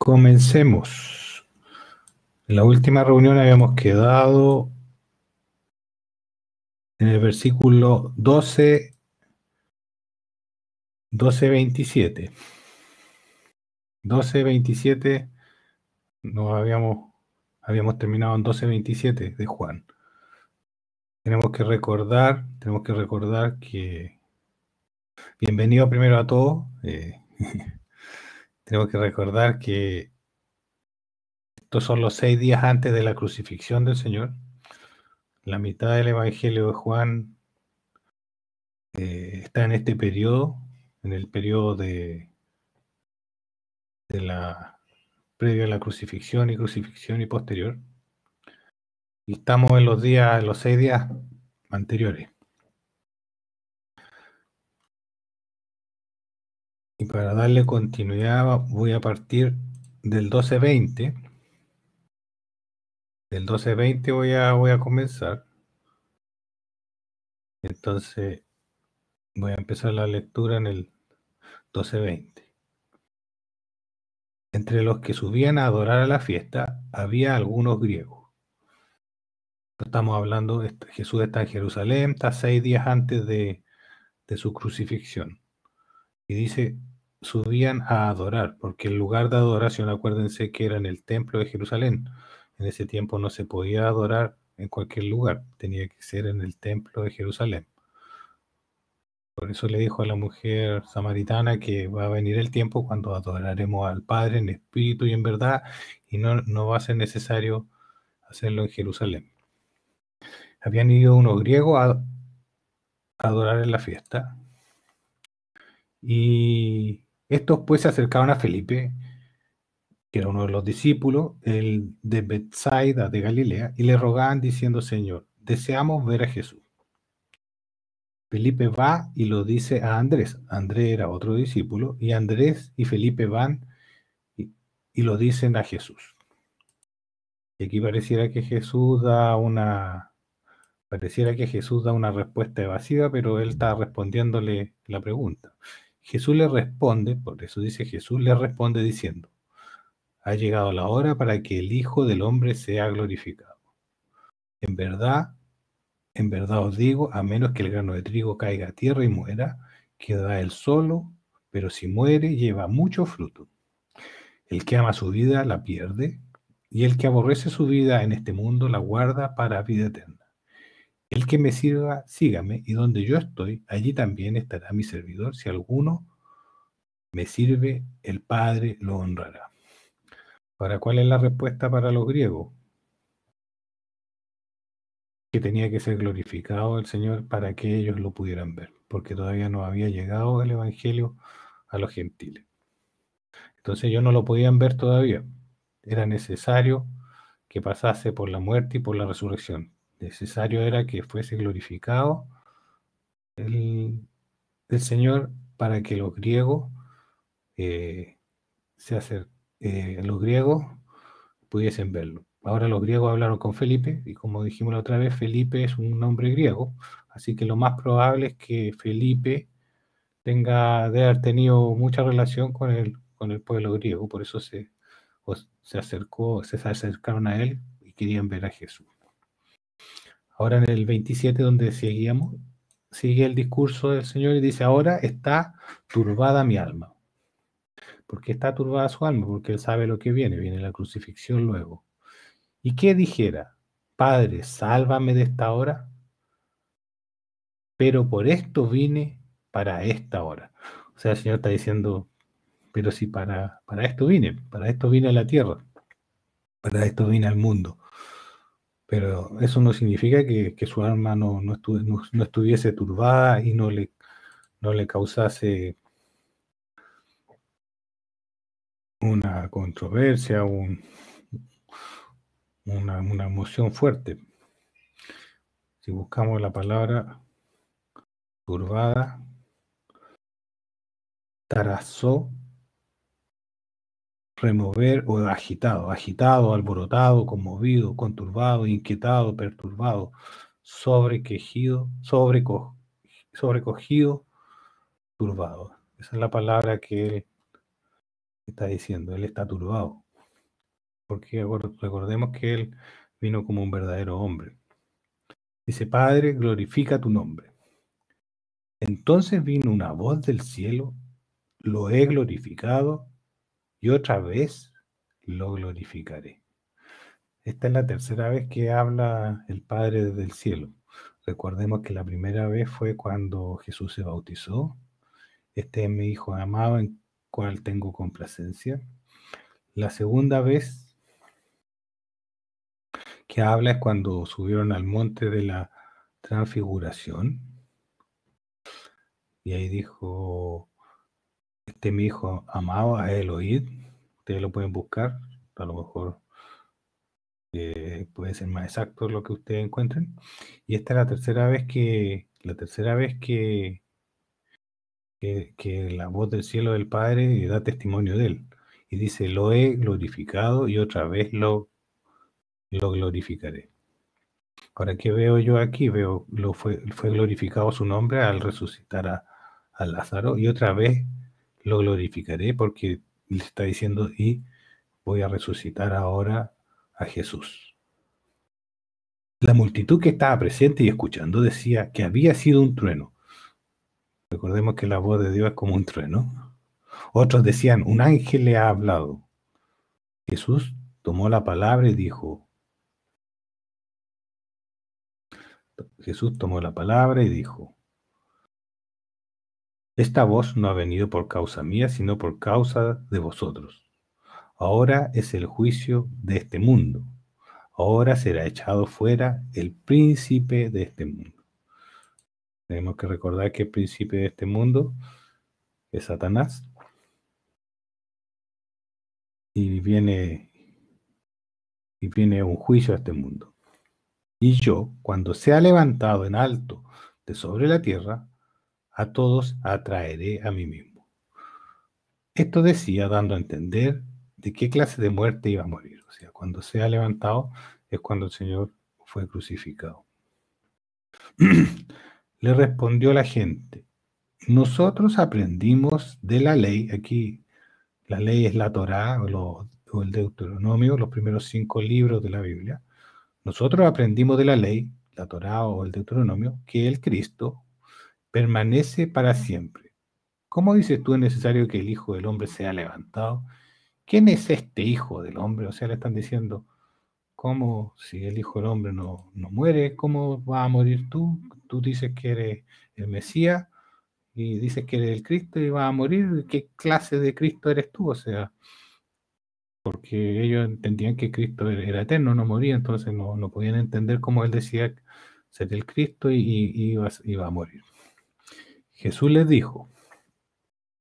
Comencemos. En la última reunión habíamos quedado en el versículo 12:27. 12:27 nos habíamos terminado en 12:27 de Juan. Tenemos que recordar que bienvenido primero a todos. Tenemos que recordar que estos son los 6 días antes de la crucifixión del Señor. La mitad del Evangelio de Juan está en este periodo, en el periodo de la previo a la crucifixión y posterior. Y estamos en los 6 días anteriores. Y para darle continuidad voy a partir del 12:20. Del 12:20 voy a comenzar. Entonces voy a empezar la lectura en el 12:20. Entre los que subían a adorar a la fiesta había algunos griegos. Estamos hablando, Jesús está en Jerusalén, está 6 días antes de su crucifixión. Y dice, subían a adorar, porque el lugar de adoración, acuérdense que era en el templo de Jerusalén. En ese tiempo no se podía adorar en cualquier lugar, tenía que ser en el templo de Jerusalén. Por eso le dijo a la mujer samaritana que va a venir el tiempo cuando adoraremos al Padre en espíritu y en verdad, y no va a ser necesario hacerlo en Jerusalén. Habían ido unos griegos a adorar en la fiesta, y estos pues se acercaron a Felipe, que era uno de los discípulos, el de Betsaida de Galilea, y le rogaban diciendo, Señor, deseamos ver a Jesús. Felipe va y lo dice a Andrés. Andrés era otro discípulo, y Andrés y Felipe van y lo dicen a Jesús. Y aquí pareciera que Jesús da una respuesta evasiva, pero él está respondiéndole la pregunta. Jesús le responde, por eso dice Jesús le responde diciendo, ha llegado la hora para que el Hijo del Hombre sea glorificado. En verdad os digo, a menos que el grano de trigo caiga a tierra y muera, quedará él solo, pero si muere, lleva mucho fruto. El que ama su vida la pierde, y el que aborrece su vida en este mundo la guarda para vida eterna. El que me sirva, sígame, y donde yo estoy, allí también estará mi servidor. Si alguno me sirve, el Padre lo honrará. Ahora, ¿cuál es la respuesta para los griegos? Que tenía que ser glorificado el Señor para que ellos lo pudieran ver, porque todavía no había llegado el Evangelio a los gentiles. Entonces ellos no lo podían ver todavía. Era necesario que pasase por la muerte y por la resurrección. Necesario era que fuese glorificado el Señor para que los griegos los griegos pudiesen verlo. Ahora los griegos hablaron con Felipe, y como dijimos la otra vez, Felipe es un nombre griego, así que lo más probable es que Felipe debe haber tenido mucha relación con el pueblo griego, por eso se acercaron a él y querían ver a Jesús. Ahora en el 27, donde seguíamos, sigue el discurso del Señor y dice, ahora está turbada mi alma. ¿Por qué está turbada su alma? Porque él sabe lo que viene la crucifixión luego. ¿Y qué dijera? Padre, sálvame de esta hora, pero por esto vine para esta hora. O sea, el Señor está diciendo, pero si para esto vine a la tierra, para esto vine al mundo. Pero eso no significa que su alma no estuviese turbada y no le causase una controversia, una emoción fuerte. Si buscamos la palabra turbada, tarazó, remover o agitado, alborotado, conmovido, conturbado, inquietado, perturbado, sobrecogido, turbado. Esa es la palabra que Está diciendo, él está turbado, porque recordemos que él vino como un verdadero hombre. Dice, Padre, glorifica tu nombre. Entonces vino una voz del cielo, lo he glorificado y otra vez lo glorificaré. Esta es la tercera vez que habla el Padre desde el cielo. Recordemos que la primera vez fue cuando Jesús se bautizó. Este es mi Hijo amado en cual tengo complacencia. La segunda vez que habla es cuando subieron al monte de la transfiguración. Y ahí dijo, este es mi Hijo amado, a él oíd. Ustedes lo pueden buscar, a lo mejor puede ser más exacto lo que ustedes encuentren. Y esta es la tercera vez que la voz del cielo del Padre da testimonio de él. Y dice, lo he glorificado y otra vez lo glorificaré. Ahora, ¿qué veo yo aquí? Veo, fue glorificado su nombre al resucitar a Lázaro y otra vez lo glorificaré porque le está diciendo, y voy a resucitar ahora a Jesús. La multitud que estaba presente y escuchando decía que había sido un trueno. Recordemos que la voz de Dios es como un trueno. Otros decían, un ángel le ha hablado. Jesús tomó la palabra y dijo, esta voz no ha venido por causa mía, sino por causa de vosotros. Ahora es el juicio de este mundo. Ahora será echado fuera el príncipe de este mundo. Tenemos que recordar que el príncipe de este mundo es Satanás. Y viene un juicio a este mundo. Y yo, cuando sea levantado en alto de sobre la tierra, a todos atraeré a mí mismo. Esto decía dando a entender de qué clase de muerte iba a morir. O sea, cuando sea levantado es cuando el Señor fue crucificado. Le respondió la gente, nosotros aprendimos de la ley, aquí la ley es la Torá o el Deuteronomio, los primeros 5 libros de la Biblia. Nosotros aprendimos de la ley, la Torá o el Deuteronomio, que el Cristo permanece para siempre. ¿Cómo dices tú es necesario que el Hijo del Hombre sea levantado? ¿Quién es este Hijo del Hombre? O sea, le están diciendo, ¿cómo si el Hijo del Hombre no muere? ¿Cómo vas a morir tú? Tú dices que eres el Mesías y dices que eres el Cristo y vas a morir. ¿Qué clase de Cristo eres tú? O sea, porque ellos entendían que Cristo era eterno, no moría, entonces no podían entender cómo él decía ser el Cristo y iba a morir. Jesús les dijo,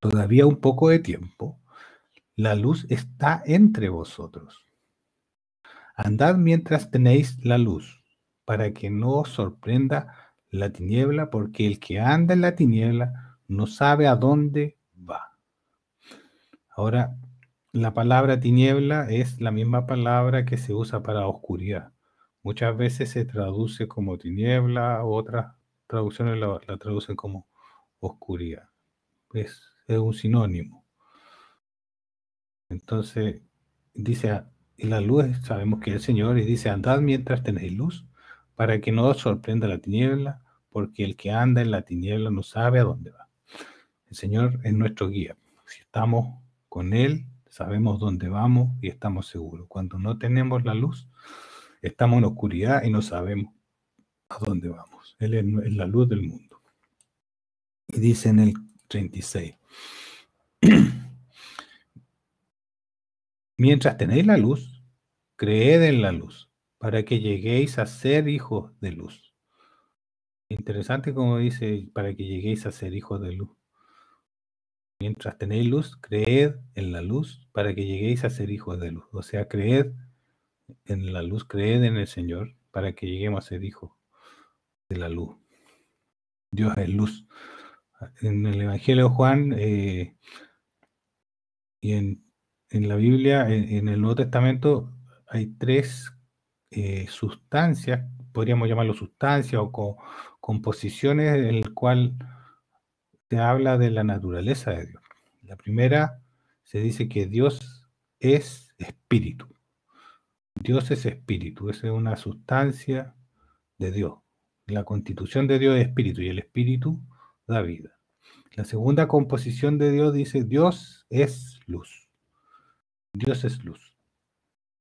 todavía un poco de tiempo, la luz está entre vosotros. Andad mientras tenéis la luz, para que no os sorprenda la tiniebla, porque el que anda en la tiniebla no sabe a dónde va. Ahora, la palabra tiniebla es la misma palabra que se usa para oscuridad. Muchas veces se traduce como tiniebla, otras traducciones la traducen como oscuridad. Es un sinónimo. Entonces, dice, y la luz, sabemos que es el Señor, y dice, andad mientras tenéis luz, para que no os sorprenda la tiniebla, porque el que anda en la tiniebla no sabe a dónde va. El Señor es nuestro guía. Si estamos con Él, sabemos dónde vamos y estamos seguros. Cuando no tenemos la luz, estamos en oscuridad y no sabemos a dónde vamos. Él es la luz del mundo. Y dice en el 36, mientras tenéis la luz, creed en la luz, para que lleguéis a ser hijos de luz. Interesante como dice, para que lleguéis a ser hijos de luz. Mientras tenéis luz, creed en la luz, para que lleguéis a ser hijos de luz. O sea, creed en la luz, creed en el Señor, para que lleguemos a ser hijos de la luz. Dios es luz. En el Evangelio de Juan y en la Biblia, en el Nuevo Testamento, hay 3 sustancias, podríamos llamarlo sustancias o composiciones, en el cual se habla de la naturaleza de Dios. La primera se dice que Dios es espíritu. Dios es espíritu, esa es una sustancia de Dios. La constitución de Dios es espíritu y el espíritu da vida. La segunda composición de Dios dice Dios es luz. Dios es luz.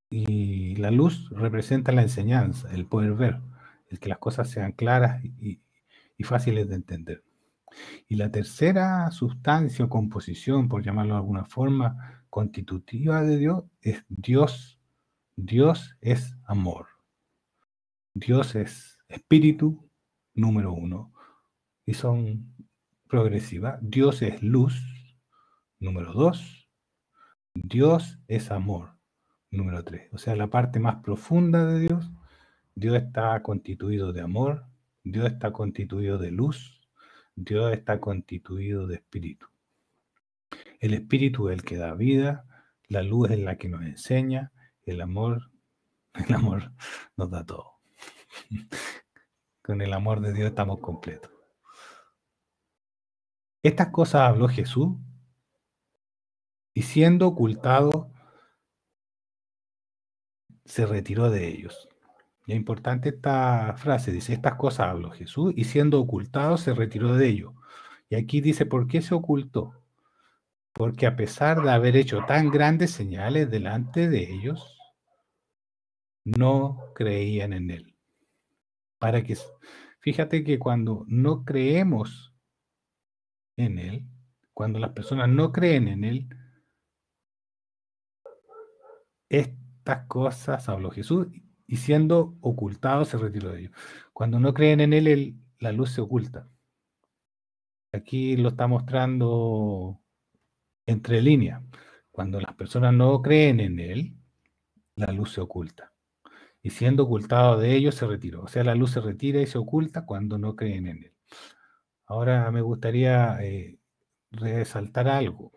Y la luz representa la enseñanza, el poder ver, el que las cosas sean claras y fáciles de entender. Y la tercera sustancia o composición, por llamarlo de alguna forma, constitutiva de Dios, es Dios. Dios es amor. Dios es espíritu, número 1. Y son progresivas. Dios es luz, número 2. Dios es amor, número 3. O sea, la parte más profunda de Dios. Dios está constituido de amor. Dios está constituido de luz. Dios está constituido de espíritu. El espíritu es el que da vida, la luz es la que nos enseña, el amor nos da todo. Con el amor de Dios estamos completos. Estas cosas habló Jesús y siendo ocultado se retiró de ellos. Y es importante esta frase, dice, estas cosas habló Jesús y siendo ocultado se retiró de ellos. Y aquí dice, ¿por qué se ocultó? Porque a pesar de haber hecho tan grandes señales delante de ellos, no creían en él. Fíjate que cuando no creemos en él, cuando las personas no creen en él, estas cosas habló Jesús y siendo ocultado se retiró de ellos. Cuando no creen en él, la luz se oculta. Aquí lo está mostrando entre líneas. Cuando las personas no creen en él, la luz se oculta. Y siendo ocultado de ellos se retiró. O sea, la luz se retira y se oculta cuando no creen en él. Ahora me gustaría resaltar algo.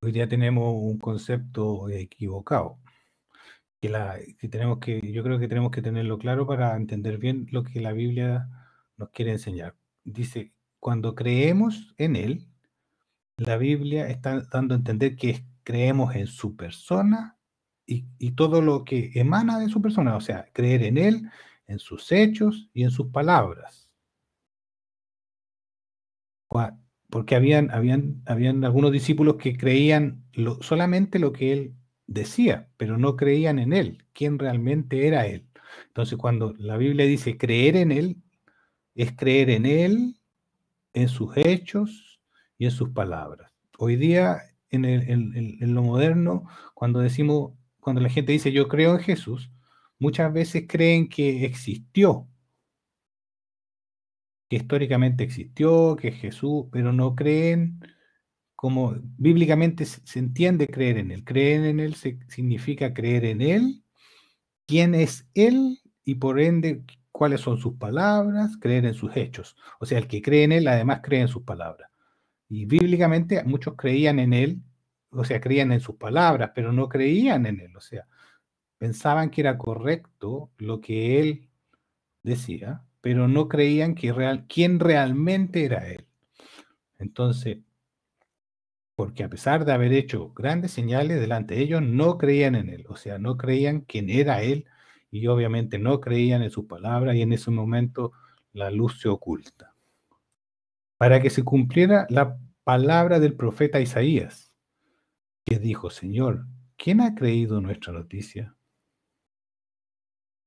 Hoy día tenemos un concepto equivocado, yo creo que tenemos que tenerlo claro para entender bien lo que la Biblia nos quiere enseñar. Dice, cuando creemos en Él, la Biblia está dando a entender que creemos en su persona y todo lo que emana de su persona, o sea, creer en Él, en sus hechos y en sus palabras. Porque habían algunos discípulos que creían solamente lo que él decía, pero no creían en él, quién realmente era él. Entonces, cuando la Biblia dice creer en él, es creer en él, en sus hechos y en sus palabras. Hoy día, en lo moderno, cuando la gente dice yo creo en Jesús, muchas veces creen que existió, que históricamente existió, que es Jesús, pero no creen como bíblicamente se entiende creer en Él. Creer en Él significa creer en Él, quién es Él y por ende cuáles son sus palabras, creer en sus hechos. O sea, el que cree en Él además cree en sus palabras. Y bíblicamente muchos creían en Él, o sea, creían en sus palabras, pero no creían en Él. O sea, pensaban que era correcto lo que Él decía, pero no creían quién realmente era Él. Entonces, porque a pesar de haber hecho grandes señales delante de ellos, no creían en él, o sea, no creían quién era él y obviamente no creían en sus palabras y en ese momento la luz se oculta. Para que se cumpliera la palabra del profeta Isaías, que dijo, Señor, ¿quién ha creído nuestra noticia?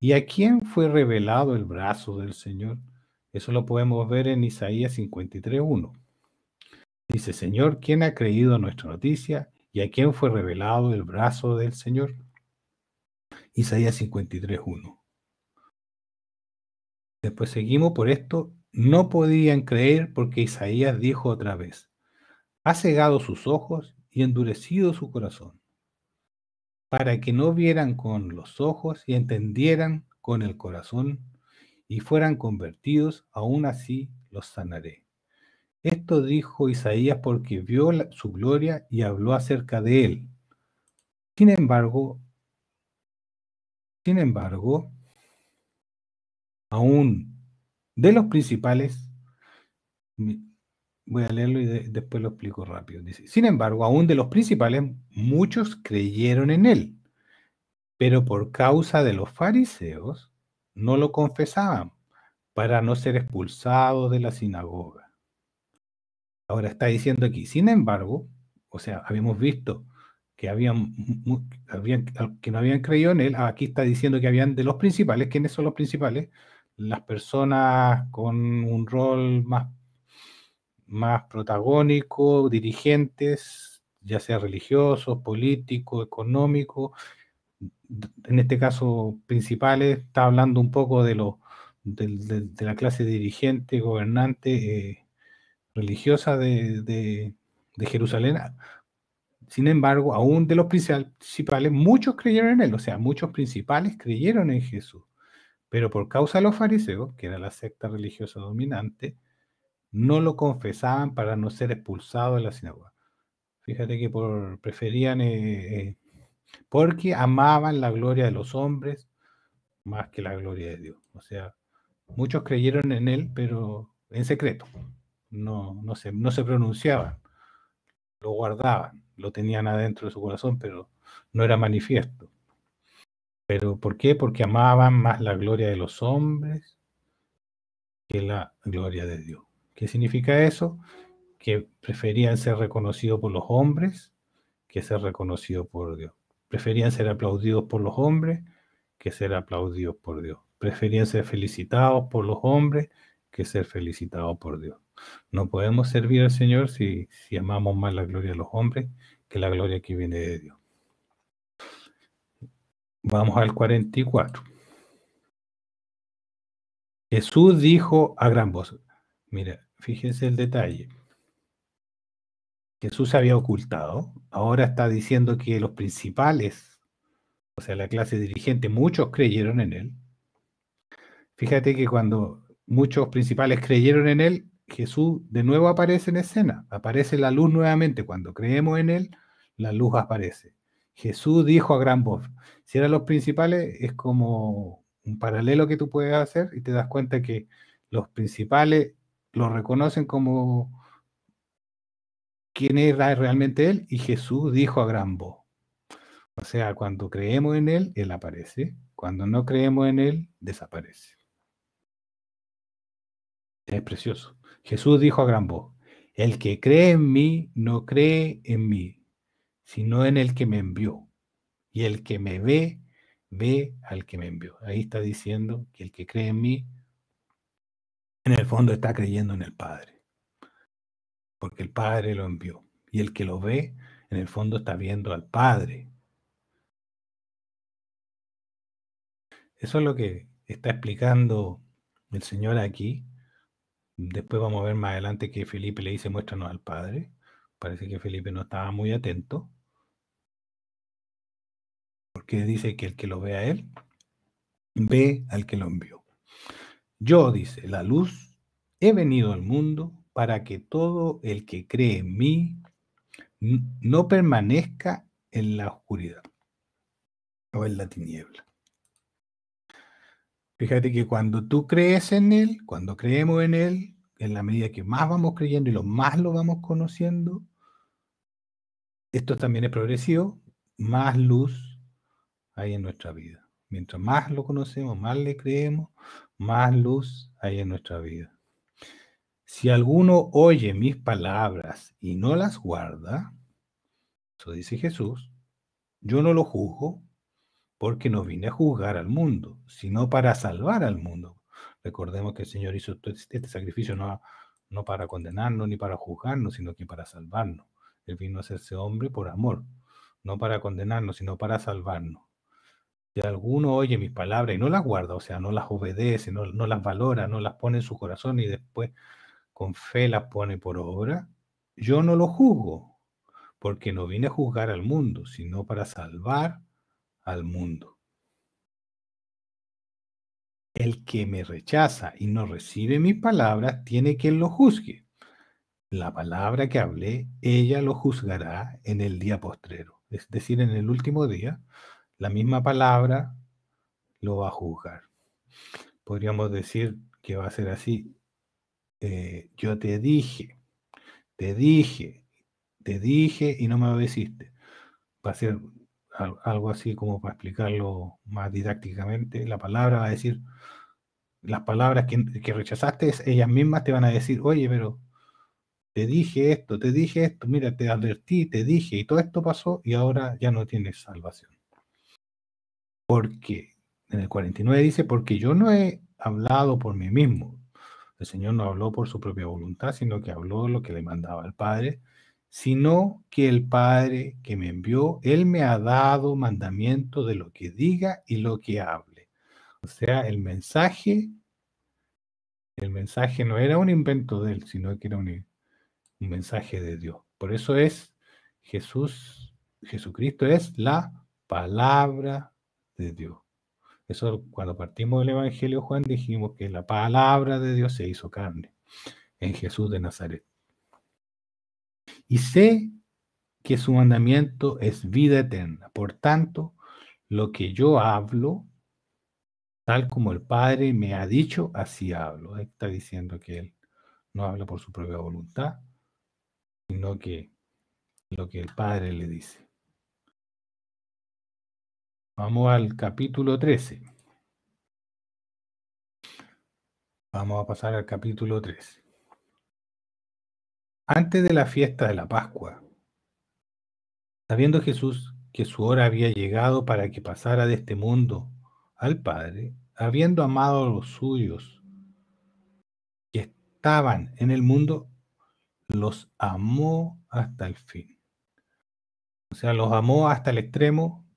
¿Y a quién fue revelado el brazo del Señor? Eso lo podemos ver en Isaías 53:1. Dice, Señor, ¿quién ha creído nuestra noticia? ¿Y a quién fue revelado el brazo del Señor? Isaías 53:1. Después seguimos, por esto no podían creer porque Isaías dijo otra vez, ha cegado sus ojos y endurecido su corazón, para que no vieran con los ojos y entendieran con el corazón y fueran convertidos, aún así los sanaré. Esto dijo Isaías porque vio su gloria y habló acerca de él. Sin embargo, aún de los principales voy a leerlo y después lo explico rápido. Dice, sin embargo, aún de los principales, muchos creyeron en él, pero por causa de los fariseos no lo confesaban para no ser expulsados de la sinagoga. Ahora está diciendo aquí, sin embargo, o sea, habíamos visto que que no habían creído en él. Aquí está diciendo que habían de los principales. ¿Quiénes son los principales? Las personas con un rol más protagónico, dirigentes, ya sea religiosos, políticos, económicos. En este caso, principales, está hablando un poco de la clase dirigente, gobernante, religiosa de Jerusalén. Sin embargo, aún de los principales, muchos creyeron en él, o sea, muchos principales creyeron en Jesús, pero por causa de los fariseos, que era la secta religiosa dominante, no lo confesaban para no ser expulsados de la sinagoga. Fíjate que preferían, porque amaban la gloria de los hombres más que la gloria de Dios. O sea, muchos creyeron en él, pero en secreto, no se pronunciaban, lo guardaban, lo tenían adentro de su corazón, pero no era manifiesto. ¿Pero por qué? Porque amaban más la gloria de los hombres que la gloria de Dios. ¿Qué significa eso? Que preferían ser reconocidos por los hombres que ser reconocidos por Dios. Preferían ser aplaudidos por los hombres que ser aplaudidos por Dios. Preferían ser felicitados por los hombres que ser felicitados por Dios. No podemos servir al Señor si amamos más la gloria de los hombres que la gloria que viene de Dios. Vamos al 44. Jesús dijo a gran voz, mira, fíjense el detalle. Jesús se había ocultado, ahora está diciendo que los principales, o sea, la clase dirigente, muchos creyeron en él. Fíjate que cuando muchos principales creyeron en él, Jesús de nuevo aparece en escena, aparece la luz nuevamente. Cuando creemos en él, la luz aparece. Jesús dijo a gran voz. Si eran los principales, es como un paralelo que tú puedes hacer y te das cuenta que los principales lo reconocen como quién era realmente él, y Jesús dijo a gran voz. O sea, cuando creemos en él aparece. Cuando no creemos en él, desaparece. Es precioso. Jesús dijo a gran voz, el que cree en mí no cree en mí, sino en el que me envió. Y el que me ve, ve al que me envió. Ahí está diciendo que el que cree en mí, en el fondo está creyendo en el Padre, porque el Padre lo envió. Y el que lo ve, en el fondo está viendo al Padre. Eso es lo que está explicando el Señor aquí. Después vamos a ver más adelante que Felipe le dice, muéstranos al Padre. Parece que Felipe no estaba muy atento, porque dice que el que lo ve a él, ve al que lo envió. Yo, dice, la luz, he venido al mundo para que todo el que cree en mí no permanezca en la oscuridad o en la tiniebla. Fíjate que cuando tú crees en Él, cuando creemos en Él, en la medida que más vamos creyendo y lo más lo vamos conociendo, esto también es progresivo, más luz hay en nuestra vida. Mientras más lo conocemos, más le creemos, más luz hay en nuestra vida. Si alguno oye mis palabras y no las guarda, eso dice Jesús, yo no lo juzgo porque no vine a juzgar al mundo, sino para salvar al mundo. Recordemos que el Señor hizo este sacrificio no para condenarnos ni para juzgarnos, sino que para salvarnos. Él vino a hacerse hombre por amor, no para condenarnos, sino para salvarnos. Si alguno oye mis palabras y no las guarda, o sea, no las obedece, no las valora, no las pone en su corazón y después con fe las pone por obra, yo no lo juzgo, porque no vine a juzgar al mundo, sino para salvar al mundo. El que me rechaza y no recibe mis palabras, tiene quien lo juzgue. La palabra que hablé, ella lo juzgará en el día postrero. Es decir, en el último día, la misma palabra lo va a juzgar. Podríamos decir que va a ser así. Yo te dije, te dije y no me obedeciste. Va a ser algo así como para explicarlo más didácticamente. La palabra va a decir, las palabras que rechazaste, ellas mismas te van a decir, oye, pero te dije esto, mira, te advertí, te dije, y todo esto pasó y ahora ya no tienes salvación. Porque en el 49 dice, porque yo no he hablado por mí mismo. El Señor no habló por su propia voluntad, sino que habló lo que le mandaba al Padre, sino que el Padre que me envió, Él me ha dado mandamiento de lo que diga y lo que hable. O sea, el mensaje no era un invento de Él, sino que era un mensaje de Dios. Por eso es Jesucristo es la palabra de Dios. Eso cuando partimos del Evangelio Juan dijimos que la palabra de Dios se hizo carne en Jesús de Nazaret. Y sé que su mandamiento es vida eterna. Por tanto, lo que yo hablo, tal como el Padre me ha dicho, así hablo. Ahí está diciendo que Él no habla por su propia voluntad, sino que lo que el Padre le dice. Vamos al capítulo 13. Vamos a pasar al capítulo 13. Antes de la fiesta de la Pascua, sabiendo Jesús que su hora había llegado para que pasara de este mundo al Padre, habiendo amado a los suyos que estaban en el mundo, los amó hasta el fin. O sea, los amó hasta el extremo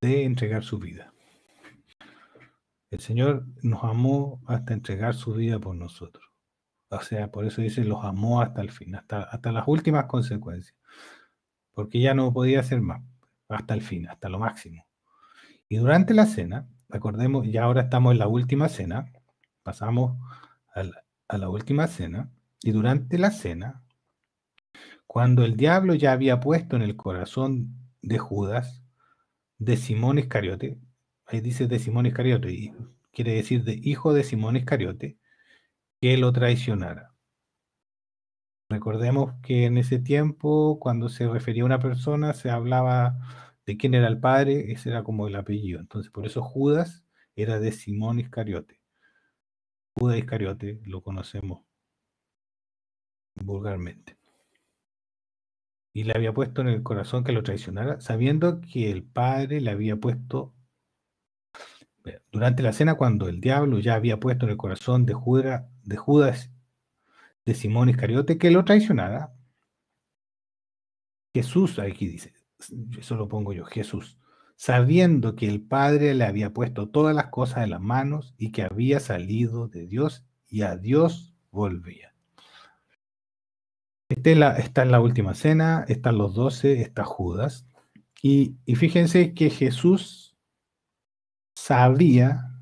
de entregar su vida. El Señor nos amó hasta entregar su vida por nosotros. O sea, por eso dice, los amó hasta el fin, hasta las últimas consecuencias. Porque ya no podía hacer más, hasta el fin, hasta lo máximo. Y durante la cena, recordemos, ya ahora estamos en la última cena, pasamos a la última cena, y durante la cena, cuando el diablo ya había puesto en el corazón de Judas, de Simón Iscariote, ahí dice de Simón Iscariote, y quiere decir de hijo de Simón Iscariote, que lo traicionara. Recordemos que en ese tiempo, cuando se refería a una persona, se hablaba de quién era el padre, ese era como el apellido. Entonces, por eso Judas era de Simón Iscariote. Judas Iscariote lo conocemos vulgarmente. Y le había puesto en el corazón que lo traicionara, sabiendo que el padre le había puesto, durante la cena, cuando el diablo ya había puesto en el corazón de Judas, de Simón Iscariote, que lo traicionara, Jesús, aquí dice, eso lo pongo yo, Jesús, sabiendo que el Padre le había puesto todas las cosas en las manos y que había salido de Dios y a Dios volvía. Está en la última cena, están los 12, está Judas. Y fíjense que Jesús sabía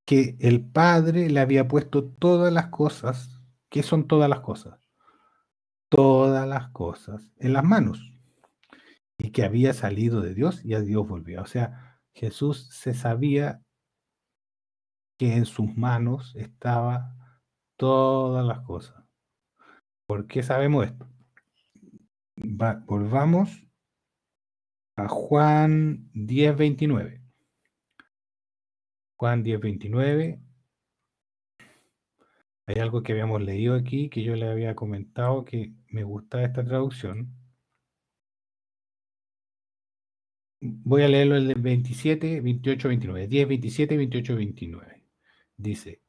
que el Padre le había puesto todas las cosas. ¿Qué son todas las cosas? Todas las cosas en las manos. Y que había salido de Dios y a Dios volvía. O sea, Jesús se sabía que en sus manos estaba todas las cosas. ¿Por qué sabemos esto? Volvamos a Juan 10:29. Juan 10:29. Hay algo que habíamos leído aquí que yo le había comentado que me gusta esta traducción. Voy a leerlo el 27, 28, 29. 10, 27, 28, 29. Dice,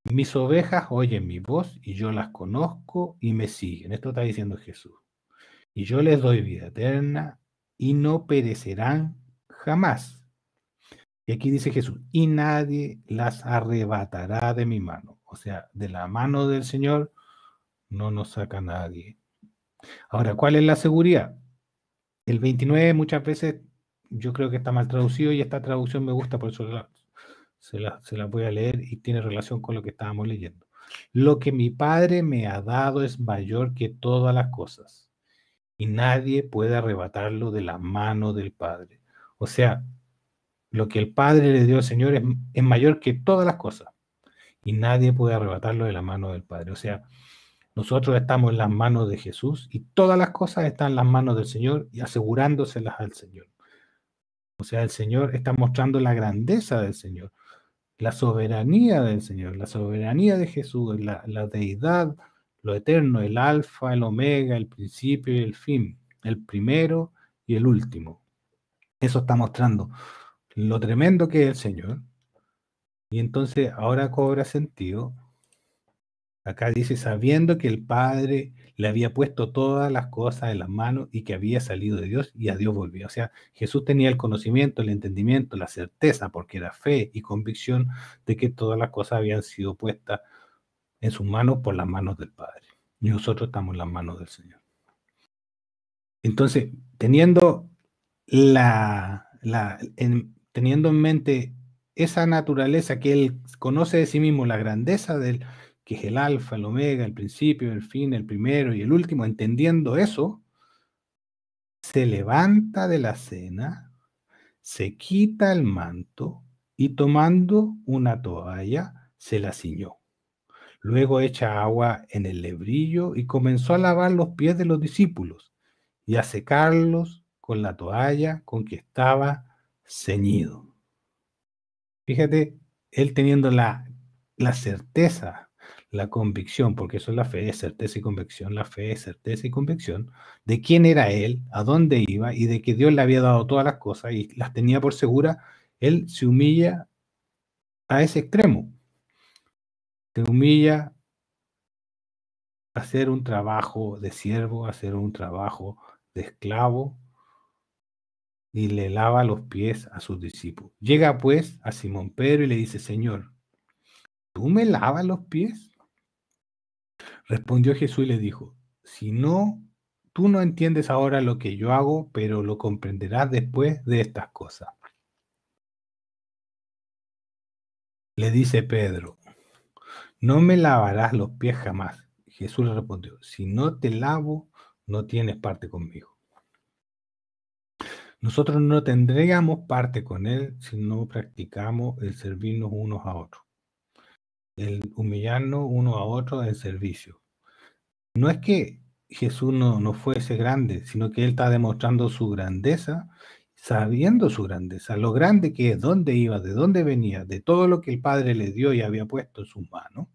mis ovejas oyen mi voz y yo las conozco y me siguen. Esto está diciendo Jesús. Y yo les doy vida eterna y no perecerán jamás. Y aquí dice Jesús, y nadie las arrebatará de mi mano. O sea, de la mano del Señor no nos saca nadie. Ahora, ¿cuál es la seguridad? El 29 muchas veces yo creo que está mal traducido y esta traducción me gusta, por eso se la voy a leer y tiene relación con lo que estábamos leyendo. Lo que mi Padre me ha dado es mayor que todas las cosas y nadie puede arrebatarlo de la mano del Padre. O sea, lo que el Padre le dio al Señor es mayor que todas las cosas. Y nadie puede arrebatarlo de la mano del Padre. O sea, nosotros estamos en las manos de Jesús y todas las cosas están en las manos del Señor y asegurándoselas al Señor. O sea, el Señor está mostrando la grandeza del Señor, la soberanía del Señor, la soberanía de Jesús, la deidad, lo eterno, el alfa, el omega, el principio y el fin, el primero y el último. Eso está mostrando lo tremendo que es el Señor. Y entonces ahora cobra sentido. Acá dice, sabiendo que el Padre le había puesto todas las cosas en las manos y que había salido de Dios y a Dios volvía. O sea, Jesús tenía el conocimiento, el entendimiento, la certeza, porque era fe y convicción de que todas las cosas habían sido puestas en sus manos por las manos del Padre. Y nosotros estamos en las manos del Señor. Entonces, teniendo teniendo en mente esa naturaleza que Él conoce de sí mismo, la grandeza del que es el alfa, el omega, el principio, el fin, el primero y el último, entendiendo eso, se levanta de la cena, se quita el manto y tomando una toalla, se la ciñó. Luego echa agua en el lebrillo y comenzó a lavar los pies de los discípulos y a secarlos con la toalla con que estaba ceñido. Fíjate, él teniendo la certeza, la convicción, porque eso es la fe, es certeza y convicción, la fe es certeza y convicción, de quién era él, a dónde iba y de que Dios le había dado todas las cosas y las tenía por segura, él se humilla a ese extremo. Se humilla a hacer un trabajo de siervo, a hacer un trabajo de esclavo y le lava los pies a sus discípulos. Llega pues a Simón Pedro y le dice, Señor, ¿tú me lavas los pies? Respondió Jesús y le dijo, si no, tú no entiendes ahora lo que yo hago, pero lo comprenderás después de estas cosas. Le dice Pedro, no me lavarás los pies jamás. Jesús le respondió, si no te lavo, no tienes parte conmigo. Nosotros no tendríamos parte con Él si no practicamos el servirnos unos a otros, el humillarnos unos a otros en servicio. No es que Jesús no fuese grande, sino que Él está demostrando su grandeza, sabiendo su grandeza, lo grande que es, dónde iba, de dónde venía, de todo lo que el Padre le dio y había puesto en sus manos.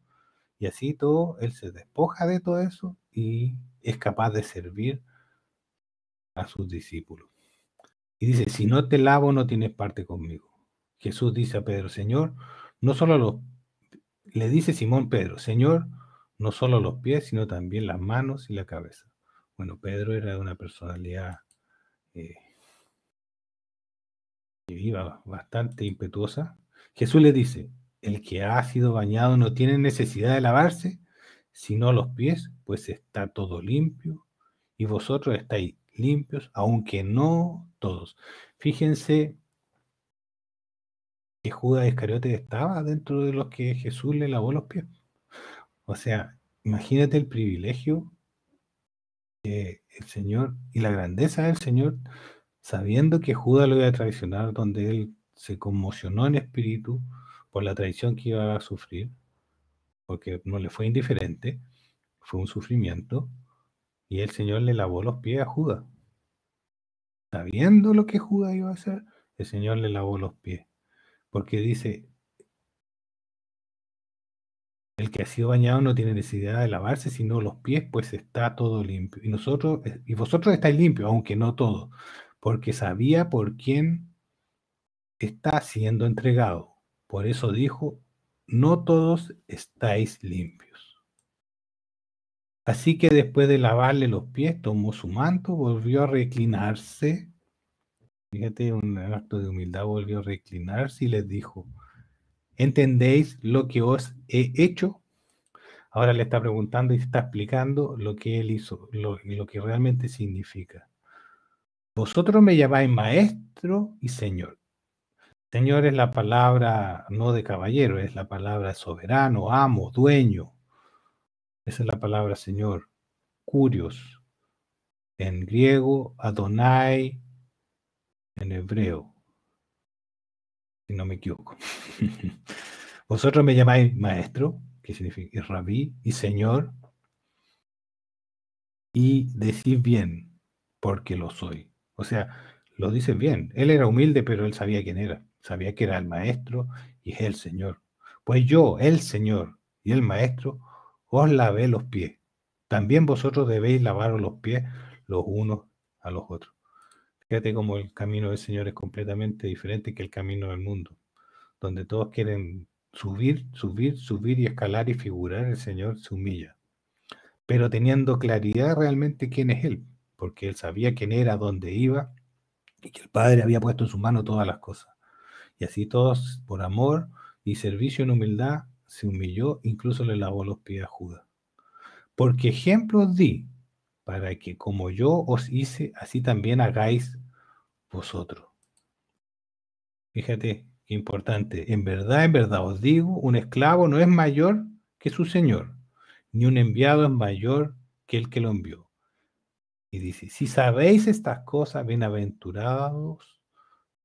Y así todo, Él se despoja de todo eso y es capaz de servir a sus discípulos. Y dice, si no te lavo, no tienes parte conmigo. Jesús dice a Pedro, Señor, no solo le dice Simón Pedro, Señor, no solo los pies, sino también las manos y la cabeza. Bueno, Pedro era de una personalidad que iba bastante impetuosa. Jesús le dice, el que ha sido bañado no tiene necesidad de lavarse, sino los pies, pues está todo limpio, y vosotros estáis limpios, aunque no todos. Fíjense que Judas Iscariote estaba dentro de los que Jesús le lavó los pies. O sea, imagínate el privilegio que el Señor y la grandeza del Señor, sabiendo que Judas lo iba a traicionar, donde él se conmocionó en espíritu por la traición que iba a sufrir, porque no le fue indiferente, fue un sufrimiento, y el Señor le lavó los pies a Judas. Sabiendo lo que Judas iba a hacer, el Señor le lavó los pies, porque dice, el que ha sido bañado no tiene necesidad de lavarse, sino los pies, pues está todo limpio. Y vosotros estáis limpios, aunque no todos, porque sabía por quién está siendo entregado. Por eso dijo, no todos estáis limpios. Así que después de lavarle los pies, tomó su manto, volvió a reclinarse. Fíjate, un acto de humildad, volvió a reclinarse y les dijo, ¿entendéis lo que os he hecho? Ahora le está preguntando y está explicando lo que él hizo, lo que realmente significa. Vosotros me llamáis maestro y señor. Señor es la palabra no de caballero, es la palabra soberano, amo, dueño. Esa es la palabra Señor. Curios en griego, Adonai en hebreo. si no me equivoco. Vosotros me llamáis maestro, que significa y rabí, y señor, y decís bien, porque lo soy. O sea, lo dices bien. Él era humilde, pero él sabía quién era. Sabía que era el maestro y es el Señor. Pues yo, el Señor y el maestro, os lavé los pies. También vosotros debéis lavaros los pies los unos a los otros. Fíjate cómo el camino del Señor es completamente diferente que el camino del mundo, donde todos quieren subir, subir, subir y escalar y figurar, el Señor se humilla, pero teniendo claridad realmente quién es Él, porque Él sabía quién era, dónde iba, y que el Padre había puesto en su mano todas las cosas. Y así todos, por amor y servicio en humildad, se humilló, incluso le lavó los pies a Judas. Porque ejemplo os di, para que como yo os hice, así también hagáis vosotros. Fíjate qué importante. En verdad os digo, un esclavo no es mayor que su señor, ni un enviado es mayor que el que lo envió. Y dice, si sabéis estas cosas, bienaventurados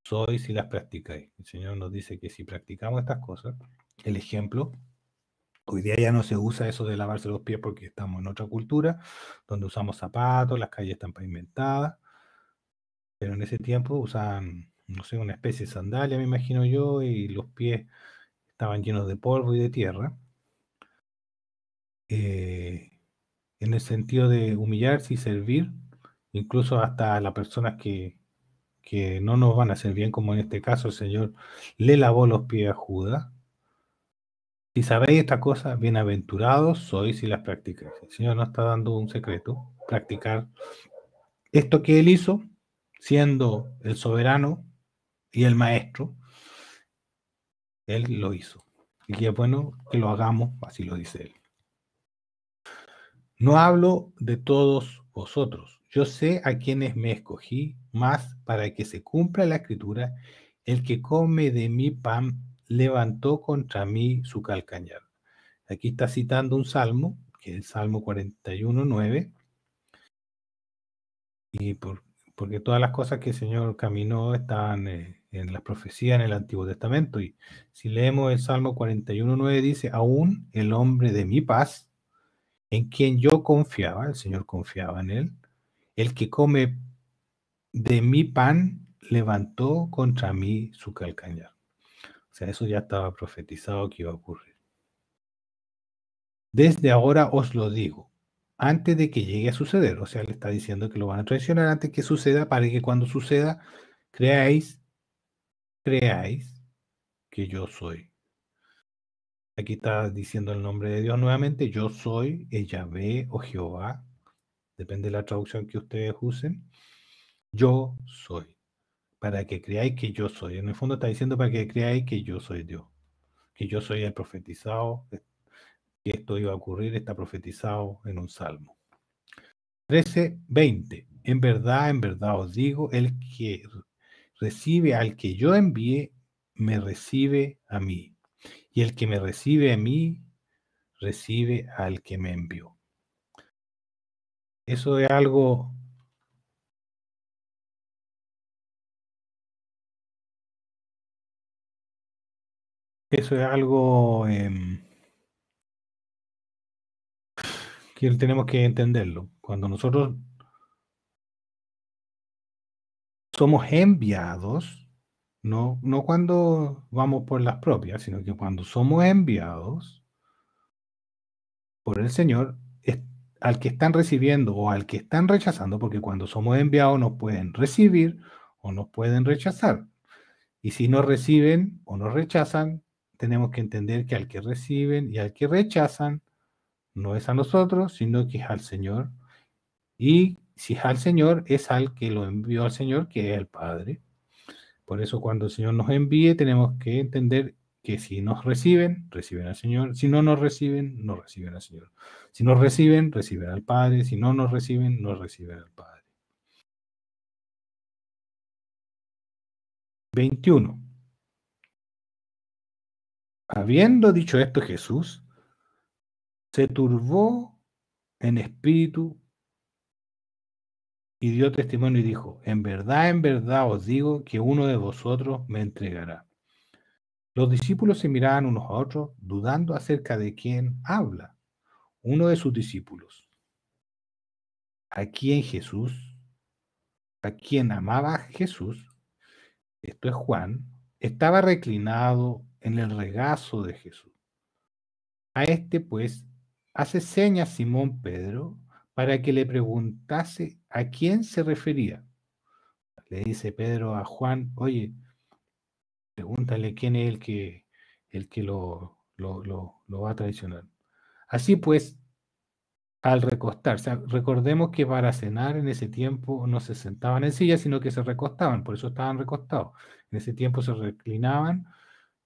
sois si las practicáis. El Señor nos dice que si practicamos estas cosas, el ejemplo, hoy día ya no se usa eso de lavarse los pies porque estamos en otra cultura, donde usamos zapatos, las calles están pavimentadas, pero en ese tiempo usaban, no sé, una especie de sandalia, me imagino yo, y los pies estaban llenos de polvo y de tierra, eh, en el sentido de humillarse y servir, incluso hasta a las personas que no nos van a hacer bien, como en este caso el Señor le lavó los pies a Judas. Si sabéis esta cosa, bienaventurados sois si las practicáis. El Señor nos está dando un secreto, practicar esto que Él hizo, siendo el soberano y el maestro, Él lo hizo. Y es bueno que lo hagamos, así lo dice Él. No hablo de todos vosotros. Yo sé a quienes me escogí, más para que se cumpla la escritura, el que come de mi pan levantó contra mí su calcañar. Aquí está citando un salmo, que es el Salmo 41:9, y porque todas las cosas que el Señor caminó estaban en las profecías en el Antiguo Testamento. Y si leemos el Salmo 41:9, dice, aún el hombre de mi paz, en quien yo confiaba, el Señor confiaba en él, el que come de mi pan levantó contra mí su calcañar. O sea, eso ya estaba profetizado que iba a ocurrir. Desde ahora os lo digo, antes de que llegue a suceder. O sea, le está diciendo que lo van a traicionar antes que suceda, para que cuando suceda, creáis que yo soy. Aquí está diciendo el nombre de Dios nuevamente, yo soy el Yahvé o Jehová, depende de la traducción que ustedes usen. Yo soy, para que creáis que yo soy. En el fondo está diciendo para que creáis que yo soy Dios, que yo soy el profetizado, que esto iba a ocurrir, está profetizado en un salmo. 13:20. En verdad os digo, el que recibe al que yo envié, me recibe a mí. Y el que me recibe a mí, recibe al que me envió. Eso es algo, eso es algo que tenemos que entenderlo. Cuando nosotros somos enviados, no cuando vamos por las propias, sino que cuando somos enviados por el Señor, al que están recibiendo o al que están rechazando, porque cuando somos enviados nos pueden recibir o nos pueden rechazar. Y si nos reciben o nos rechazan, tenemos que entender que al que reciben y al que rechazan, no es a nosotros, sino que es al Señor. Y si es al Señor, es al que lo envió al Señor, que es el Padre. Por eso cuando el Señor nos envíe, tenemos que entender que si nos reciben, reciben al Señor. Si no nos reciben, no reciben al Señor. Si nos reciben, reciben al Padre. Si no nos reciben, no reciben al Padre. 21. Habiendo dicho esto, Jesús se turbó en espíritu y dio testimonio y dijo, en verdad os digo que uno de vosotros me entregará. Los discípulos se miraban unos a otros, dudando acerca de quién habla. Uno de sus discípulos, a quien amaba Jesús, esto es Juan, estaba reclinado en el regazo de Jesús. A este, pues, hace señas Simón Pedro para que le preguntase a quién se refería. Le dice Pedro a Juan, oye, pregúntale quién es el que lo va a traicionar. Así pues, al recostarse, recordemos que para cenar en ese tiempo no se sentaban en sillas, sino que se recostaban, por eso estaban recostados. En ese tiempo se reclinaban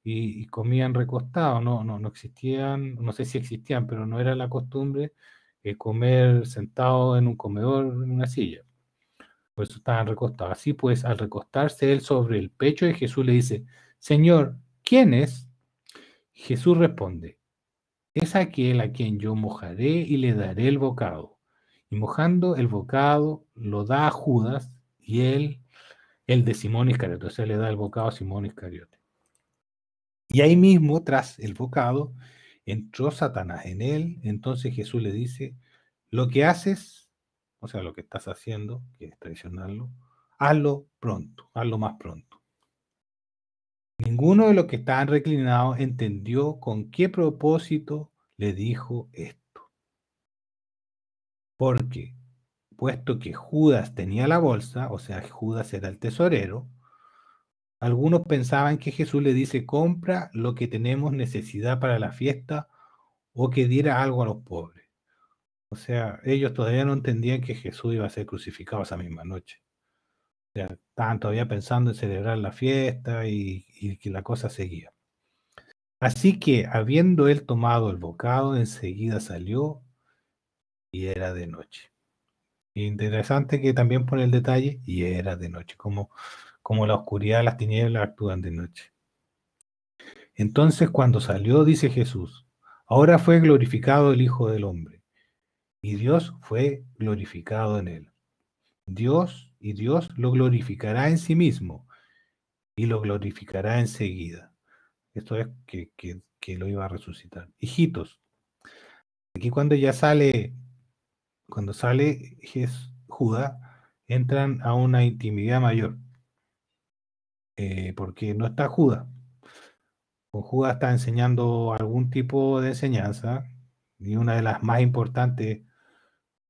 y comían recostados, no existían, no sé si existían, pero no era la costumbre comer sentado en un comedor, en una silla. Por eso estaban recostados. Así pues, al recostarse él sobre el pecho de Jesús, le dice, Señor, ¿quién es? Jesús responde, es aquel a quien yo mojaré y le daré el bocado. Y mojando el bocado, lo da a Judas y él, el de Simón Iscariote. O sea, le da el bocado a Simón Iscariote. Y ahí mismo, tras el bocado, entró Satanás en él. Entonces Jesús le dice, lo que haces, o sea, lo que estás haciendo, que es traicionarlo, hazlo pronto, hazlo más pronto. Ninguno de los que estaban reclinados entendió con qué propósito le dijo esto. Porque, puesto que Judas tenía la bolsa, o sea, Judas era el tesorero, algunos pensaban que Jesús le dice, compra lo que tenemos necesidad para la fiesta o que diera algo a los pobres. O sea, ellos todavía no entendían que Jesús iba a ser crucificado esa misma noche. O sea, estaban todavía pensando en celebrar la fiesta y que la cosa seguía. Así que, habiendo él tomado el bocado, enseguida salió y era de noche. Interesante que también pone el detalle, y era de noche, como la oscuridad, las tinieblas actúan de noche. Entonces, cuando salió, dice Jesús, ahora fue glorificado el Hijo del Hombre, y Dios fue glorificado en él. Dios lo glorificará en sí mismo, y lo glorificará enseguida. Esto es que lo iba a resucitar. Hijitos, aquí cuando sale Judas, entran a una intimidad mayor, porque no está Judas. Con Judas está enseñando algún tipo de enseñanza, y una de las más importantes,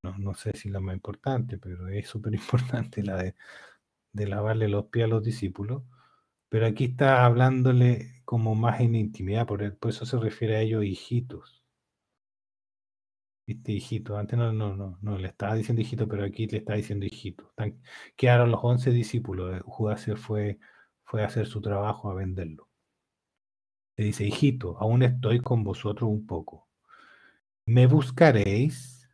no sé si la más importante, pero es súper importante la de lavarle los pies a los discípulos. Pero aquí está hablándole como más en intimidad, por eso se refiere a ellos hijitos. ¿Viste? Hijito. Antes no le estaba diciendo hijito, pero aquí le está diciendo hijito. Quedaron los 11 discípulos. Judas fue a hacer su trabajo, a venderlo. Le dice, hijito, aún estoy con vosotros un poco. Me buscaréis,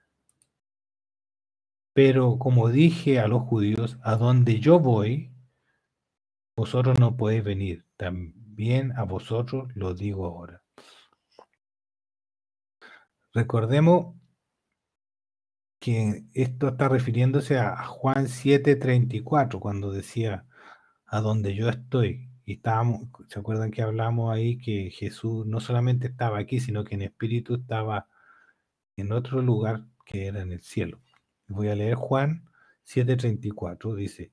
pero como dije a los judíos, a donde yo voy, vosotros no podéis venir. También a vosotros lo digo ahora. Recordemos que esto está refiriéndose a Juan 7:34, cuando decía, a donde yo estoy. Y estábamos, ¿se acuerdan que hablamos ahí que Jesús no solamente estaba aquí, sino que en espíritu estaba en otro lugar que era en el cielo? Voy a leer Juan 7:34, dice,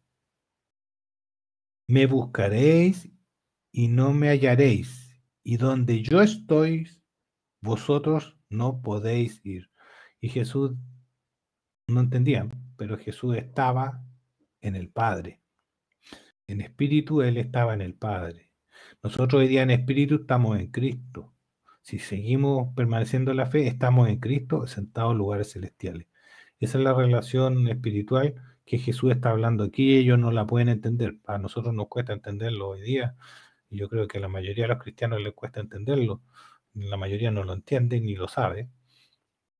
me buscaréis y no me hallaréis, y donde yo estoy, vosotros no podéis ir. Y Jesús no entendía, pero Jesús estaba en el Padre. En espíritu Él estaba en el Padre. Nosotros hoy día en espíritu estamos en Cristo. Si seguimos permaneciendo en la fe, estamos en Cristo sentados en lugares celestiales. Esa es la relación espiritual que Jesús está hablando aquí. Ellos no la pueden entender. A nosotros nos cuesta entenderlo hoy día. Y yo creo que a la mayoría de los cristianos les cuesta entenderlo. La mayoría no lo entiende ni lo sabe.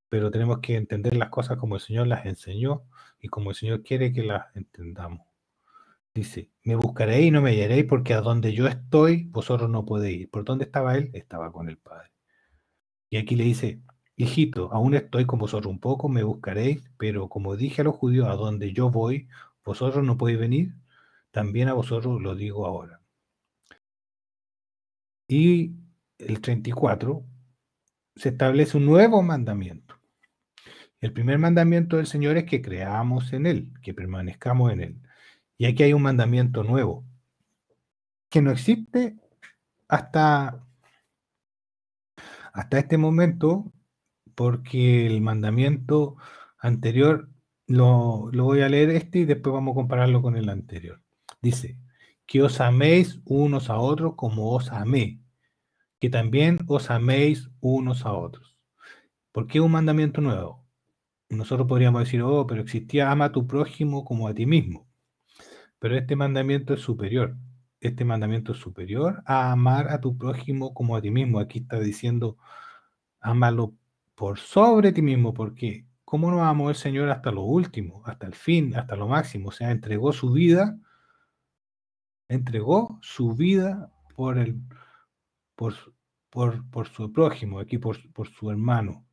Pero tenemos que entender las cosas como el Señor las enseñó y como el Señor quiere que las entendamos. Dice, me buscaréis y no me hallaréis porque a donde yo estoy, vosotros no podéis ir. ¿Por dónde estaba él? Estaba con el Padre. Y aquí le dice, hijito, aún estoy con vosotros un poco, me buscaréis, pero como dije a los judíos, a donde yo voy, vosotros no podéis venir, también a vosotros lo digo ahora. Y el 34 se establece un nuevo mandamiento. El primer mandamiento del Señor es que creamos en Él, que permanezcamos en Él. Y aquí hay un mandamiento nuevo, que no existe hasta, hasta este momento, porque el mandamiento anterior, lo voy a leer este y después vamos a compararlo con el anterior. Dice, que os améis unos a otros como os amé, que también os améis unos a otros. ¿Por qué un mandamiento nuevo? Nosotros podríamos decir, oh, pero existía ama a tu prójimo como a ti mismo. Pero este mandamiento es superior. Este mandamiento es superior a amar a tu prójimo como a ti mismo. Aquí está diciendo, ámalo por sobre ti mismo, porque ¿cómo no amó el Señor hasta lo último, hasta el fin, hasta lo máximo? O sea, entregó su vida por el, por, por su prójimo, aquí por su hermano,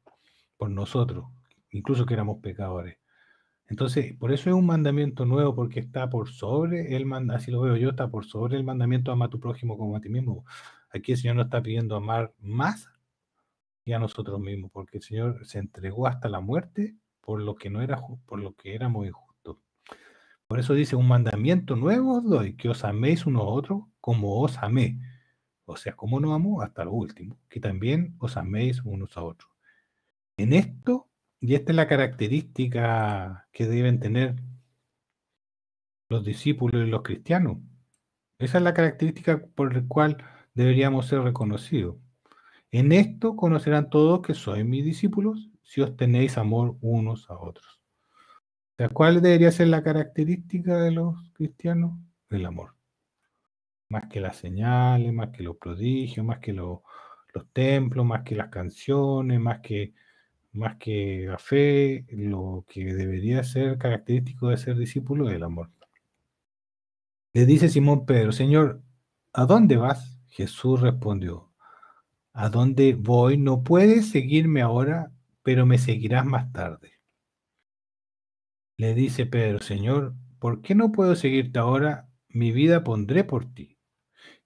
por nosotros, incluso que éramos pecadores. Entonces, por eso es un mandamiento nuevo, porque está por sobre el mandamiento, así lo veo yo, está por sobre el mandamiento ama a tu prójimo como a ti mismo. Aquí el Señor nos está pidiendo amar más que a nosotros mismos, porque el Señor se entregó hasta la muerte por lo que no era por lo que éramos injustos. Por eso dice, un mandamiento nuevo os doy, que os améis unos a otros como os amé. O sea, como nos amó hasta lo último, que también os améis unos a otros. En esto, y esta es la característica que deben tener los discípulos y los cristianos. Esa es la característica por la cual deberíamos ser reconocidos. En esto conocerán todos que sois mis discípulos, si os tenéis amor unos a otros. O sea, ¿cuál debería ser la característica de los cristianos? El amor. Más que las señales, más que los prodigios, más que los templos, más que las canciones, más que la fe, lo que debería ser característico de ser discípulo es el amor. Le dice Simón Pedro, Señor, ¿a dónde vas? Jesús respondió, a dónde voy no puedes seguirme ahora, pero me seguirás más tarde. Le dice Pedro, Señor, ¿por qué no puedo seguirte ahora? Mi vida pondré por ti.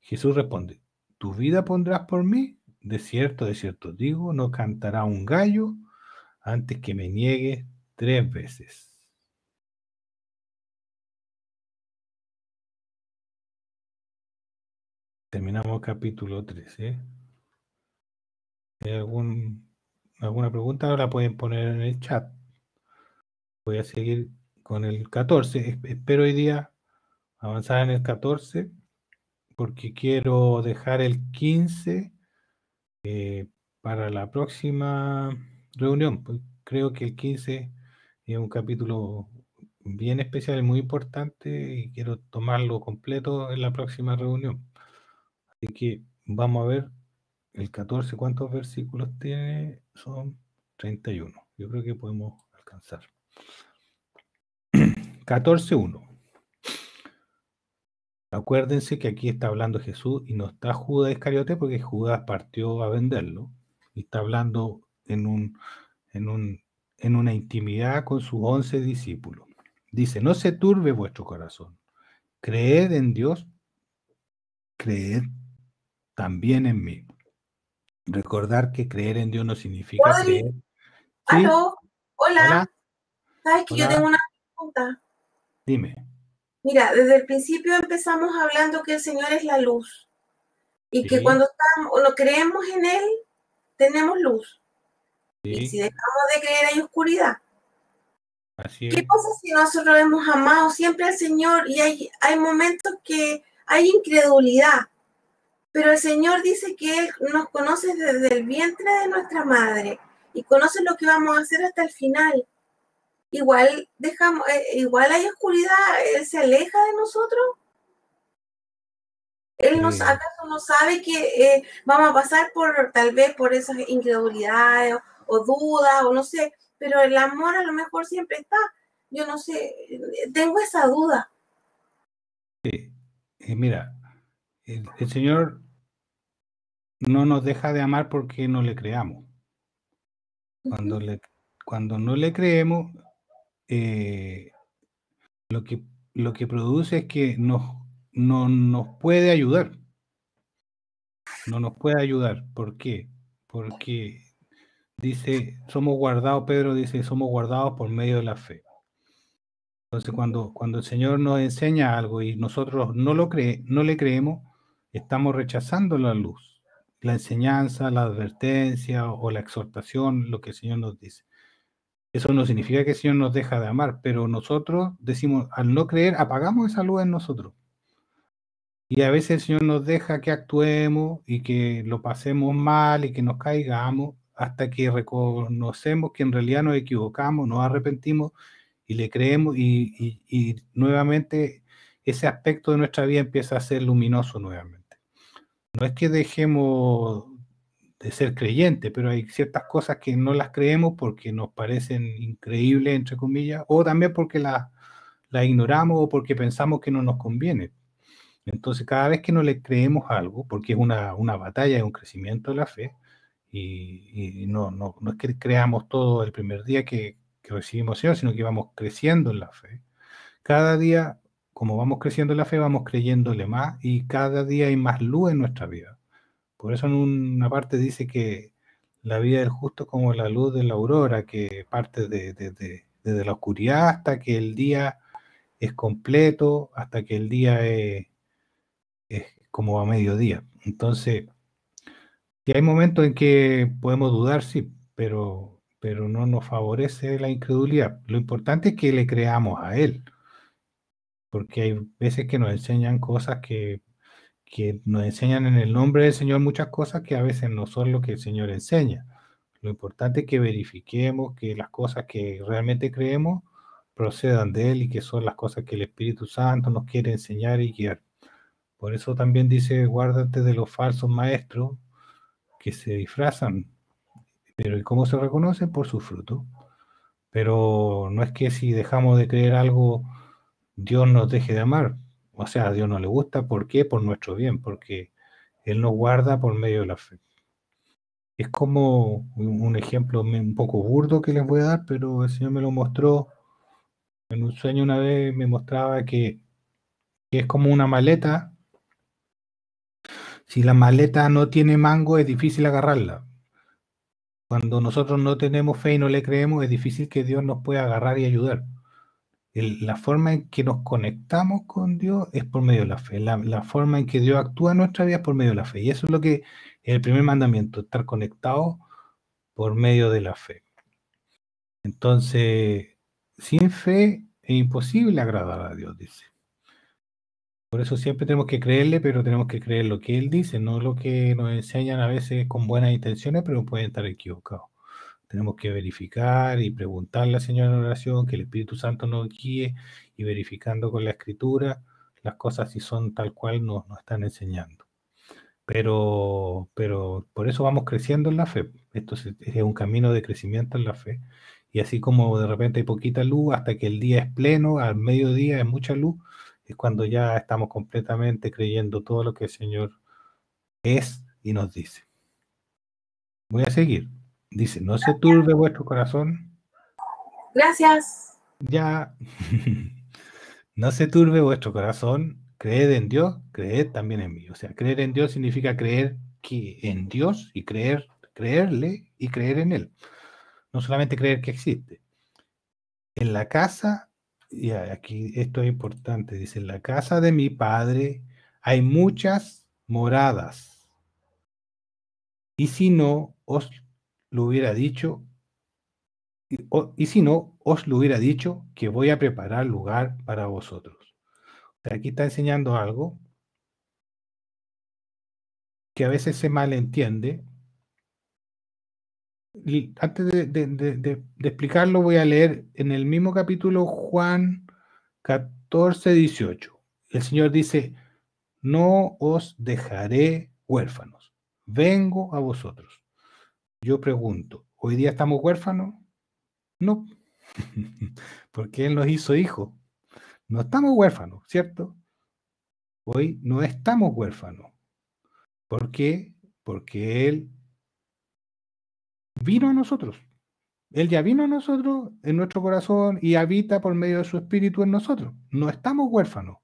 Jesús responde, ¿tu vida pondrás por mí? De cierto digo, no cantará un gallo antes que me niegues 3 veces. Terminamos capítulo 13. ¿Hay alguna pregunta? Ahora pueden poner en el chat. Voy a seguir con el 14. Espero hoy día avanzar en el 14 porque quiero dejar el 15 para la próxima reunión. Pues creo que el 15 es un capítulo bien especial y muy importante y quiero tomarlo completo en la próxima reunión. Así que vamos a ver el 14, ¿cuántos versículos tiene? Son 31. Yo creo que podemos alcanzar. 14:1. Acuérdense que aquí está hablando Jesús y no está Judas Iscariote porque Judas partió a venderlo y está hablando en una intimidad con sus 11 discípulos. Dice, no se turbe vuestro corazón. Creed en Dios, creed también en mí. Recordar que creer en Dios no significa Rodri, creer. Sí, aló, hola, hola, sabes que yo hola, tengo una pregunta. dime. Mira, desde el principio empezamos hablando que el Señor es la luz y que Sí, cuando estamos o no creemos en Él, tenemos luz. Y si sí, dejamos de creer hay oscuridad. así ¿Qué es. pasa si nosotros hemos amado siempre al Señor y hay momentos que hay incredulidad? Pero el Señor dice que Él nos conoce desde el vientre de nuestra madre y conoce lo que vamos a hacer hasta el final. Igual dejamos, igual hay oscuridad, Él se aleja de nosotros. Él nos, Eh, acaso no sabe que vamos a pasar por tal vez por esas incredulidades o dudas o no sé, pero el amor a lo mejor siempre está. Yo no sé, tengo esa duda. mira, el Señor no nos deja de amar porque no le creamos. Cuando, Uh-huh. cuando no le creemos, eh, lo que, lo que produce es que no nos puede ayudar. no nos puede ayudar. ¿Por qué? Porque dice, somos guardados, Pedro dice, somos guardados por medio de la fe. Entonces, cuando el Señor nos enseña algo y nosotros no le creemos, estamos rechazando la luz, la enseñanza, la advertencia o la exhortación, lo que el Señor nos dice. Eso no significa que el Señor nos deja de amar, pero nosotros decimos, al no creer, apagamos esa luz en nosotros. Y a veces el Señor nos deja que actuemos y que lo pasemos mal y que nos caigamos hasta que reconocemos que en realidad nos equivocamos, nos arrepentimos y le creemos y nuevamente ese aspecto de nuestra vida empieza a ser luminoso nuevamente. No es que dejemos de ser creyentes, pero hay ciertas cosas que no las creemos porque nos parecen increíbles, entre comillas, o también porque las ignoramos o porque pensamos que no nos conviene. Entonces, cada vez que no le creemos algo, porque es una batalla, es un crecimiento de la fe, y no es que creamos todo el primer día que recibimos Señor, sino que vamos creciendo en la fe. Cada día, como vamos creciendo en la fe, vamos creyéndole más y cada día hay más luz en nuestra vida. Por eso en una parte dice que la vida del justo es como la luz de la aurora, que parte desde la oscuridad hasta que el día es completo, hasta que el día es como a mediodía. Entonces, si hay momentos en que podemos dudar, sí, pero no nos favorece la incredulidad. Lo importante es que le creamos a Él, porque hay veces que nos enseñan cosas que nos enseñan en el nombre del Señor muchas cosas que a veces no son lo que el Señor enseña. Lo importante es que verifiquemos que las cosas que realmente creemos procedan de Él y que son las cosas que el Espíritu Santo nos quiere enseñar y guiar. Por eso también dice, guárdate de los falsos maestros que se disfrazan. Pero ¿y cómo se reconocen? Por su fruto. Pero no es que si dejamos de creer algo, Dios nos deje de amar. O sea, a Dios no le gusta. ¿Por qué? Por nuestro bien, porque Él nos guarda por medio de la fe. Es como un ejemplo un poco burdo que les voy a dar, pero el Señor me lo mostró en un sueño una vez, me mostraba que es como una maleta. Si la maleta no tiene mango, es difícil agarrarla. Cuando nosotros no tenemos fe y no le creemos, es difícil que Dios nos pueda agarrar y ayudar. La forma en que nos conectamos con Dios es por medio de la fe. La forma en que Dios actúa en nuestra vida es por medio de la fe. Y eso es lo que es el primer mandamiento, estar conectado por medio de la fe. Entonces, sin fe es imposible agradar a Dios, dice. Por eso siempre tenemos que creerle, pero tenemos que creer lo que Él dice, no lo que nos enseñan a veces con buenas intenciones, pero pueden estar equivocados. Tenemos que verificar y preguntarle al Señor en oración, que el Espíritu Santo nos guíe y verificando con la Escritura las cosas si son tal cual nos están enseñando. Pero por eso vamos creciendo en la fe. Esto es un camino de crecimiento en la fe. Y así como de repente hay poquita luz hasta que el día es pleno, al mediodía es mucha luz, es cuando ya estamos completamente creyendo todo lo que el Señor es y nos dice. Voy a seguir. Dice, no se turbe vuestro corazón. Gracias. Ya, no se turbe vuestro corazón. Creed en Dios, creed también en mí. O sea, creer en Dios significa creer que en Dios y creerle y creer en Él. No solamente creer que existe. En la casa, y aquí esto es importante, dice, en la casa de mi padre hay muchas moradas. Y si no, os lo hubiera dicho, y si no, os lo hubiera dicho que voy a preparar lugar para vosotros. O sea, aquí está enseñando algo que a veces se malentiende. Y antes de explicarlo, voy a leer en el mismo capítulo Juan 14, 18. El Señor dice, no os dejaré huérfanos, vengo a vosotros. Yo pregunto, ¿hoy día estamos huérfanos? No, porque Él nos hizo hijos. No estamos huérfanos, ¿cierto? Hoy no estamos huérfanos. ¿Por qué? Porque Él vino a nosotros. Él ya vino a nosotros, en nuestro corazón, y habita por medio de su espíritu en nosotros. No estamos huérfanos.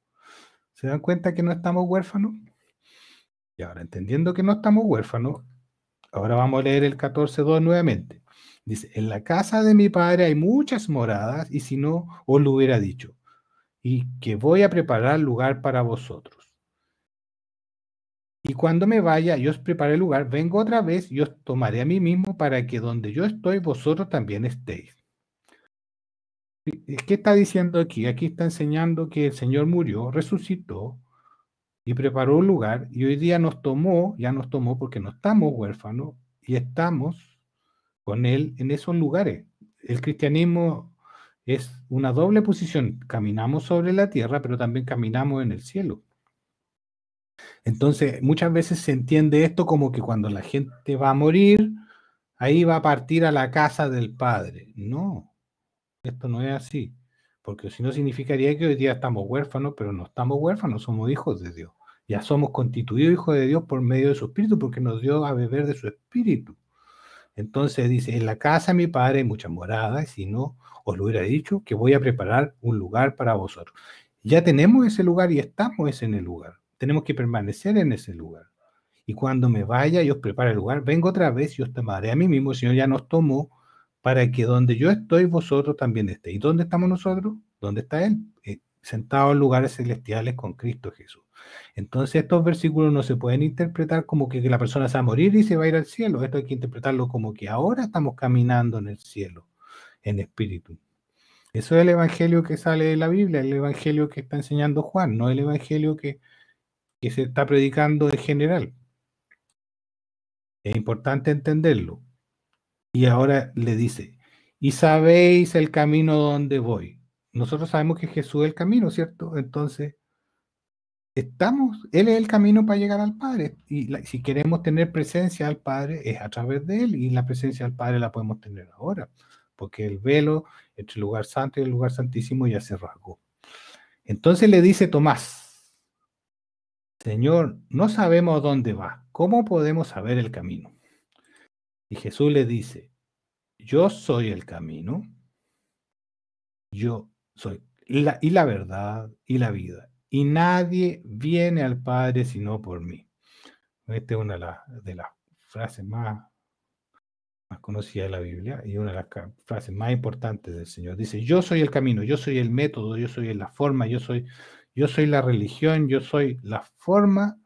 ¿Se dan cuenta que no estamos huérfanos? Y ahora, entendiendo que no estamos huérfanos, ahora vamos a leer el 14:2 nuevamente. Dice, en la casa de mi padre hay muchas moradas, y si no, os lo hubiera dicho, y que voy a preparar lugar para vosotros. Y cuando me vaya y os prepare el lugar, vengo otra vez y os tomaré a mí mismo para que donde yo estoy, vosotros también estéis. ¿Qué está diciendo aquí? Aquí está enseñando que el Señor murió, resucitó y preparó un lugar, y hoy día ya nos tomó porque no estamos huérfanos y estamos con Él en esos lugares. El cristianismo es una doble posición. Caminamos sobre la tierra, pero también caminamos en el cielo. Entonces, muchas veces se entiende esto como que cuando la gente va a morir, ahí va a partir a la casa del Padre. No, esto no es así, porque si no significaría que hoy día estamos huérfanos, pero no estamos huérfanos, somos hijos de Dios. Ya somos constituidos hijos de Dios por medio de su Espíritu, porque nos dio a beber de su Espíritu. Entonces dice, en la casa de mi Padre hay muchas moradas, y si no, os lo hubiera dicho, que voy a preparar un lugar para vosotros. Ya tenemos ese lugar y estamos en el lugar. Tenemos que permanecer en ese lugar. Y cuando me vaya y os prepare el lugar, vengo otra vez y os tomaré a mí mismo. El Señor ya nos tomó para que donde yo estoy, vosotros también estéis. ¿Y dónde estamos nosotros? ¿Dónde está Él? Sentados en lugares celestiales con Cristo Jesús. Entonces estos versículos no se pueden interpretar como que la persona se va a morir y se va a ir al cielo. Esto hay que interpretarlo como que ahora estamos caminando en el cielo, en espíritu. Eso es el evangelio que sale de la Biblia, el evangelio que está enseñando Juan, no el evangelio que se está predicando en general. Es importante entenderlo. Y ahora le dice, y sabéis el camino donde voy. Nosotros sabemos que Jesús es el camino, ¿cierto? Entonces, Él es el camino para llegar al Padre. Y si queremos tener presencia al Padre, es a través de Él. Y la presencia al Padre la podemos tener ahora. Porque el velo entre el lugar santo y el lugar santísimo ya se rasgó. Entonces le dice Tomás, Señor, no sabemos dónde va. ¿Cómo podemos saber el camino? Y Jesús le dice, yo soy el camino, yo soy la verdad y la vida. Y nadie viene al Padre sino por mí. Esta es una de las frases más conocidas de la Biblia y una de las frases más importantes del Señor. Dice, yo soy el camino, yo soy el método, yo soy la forma, yo soy la religión, yo soy la forma,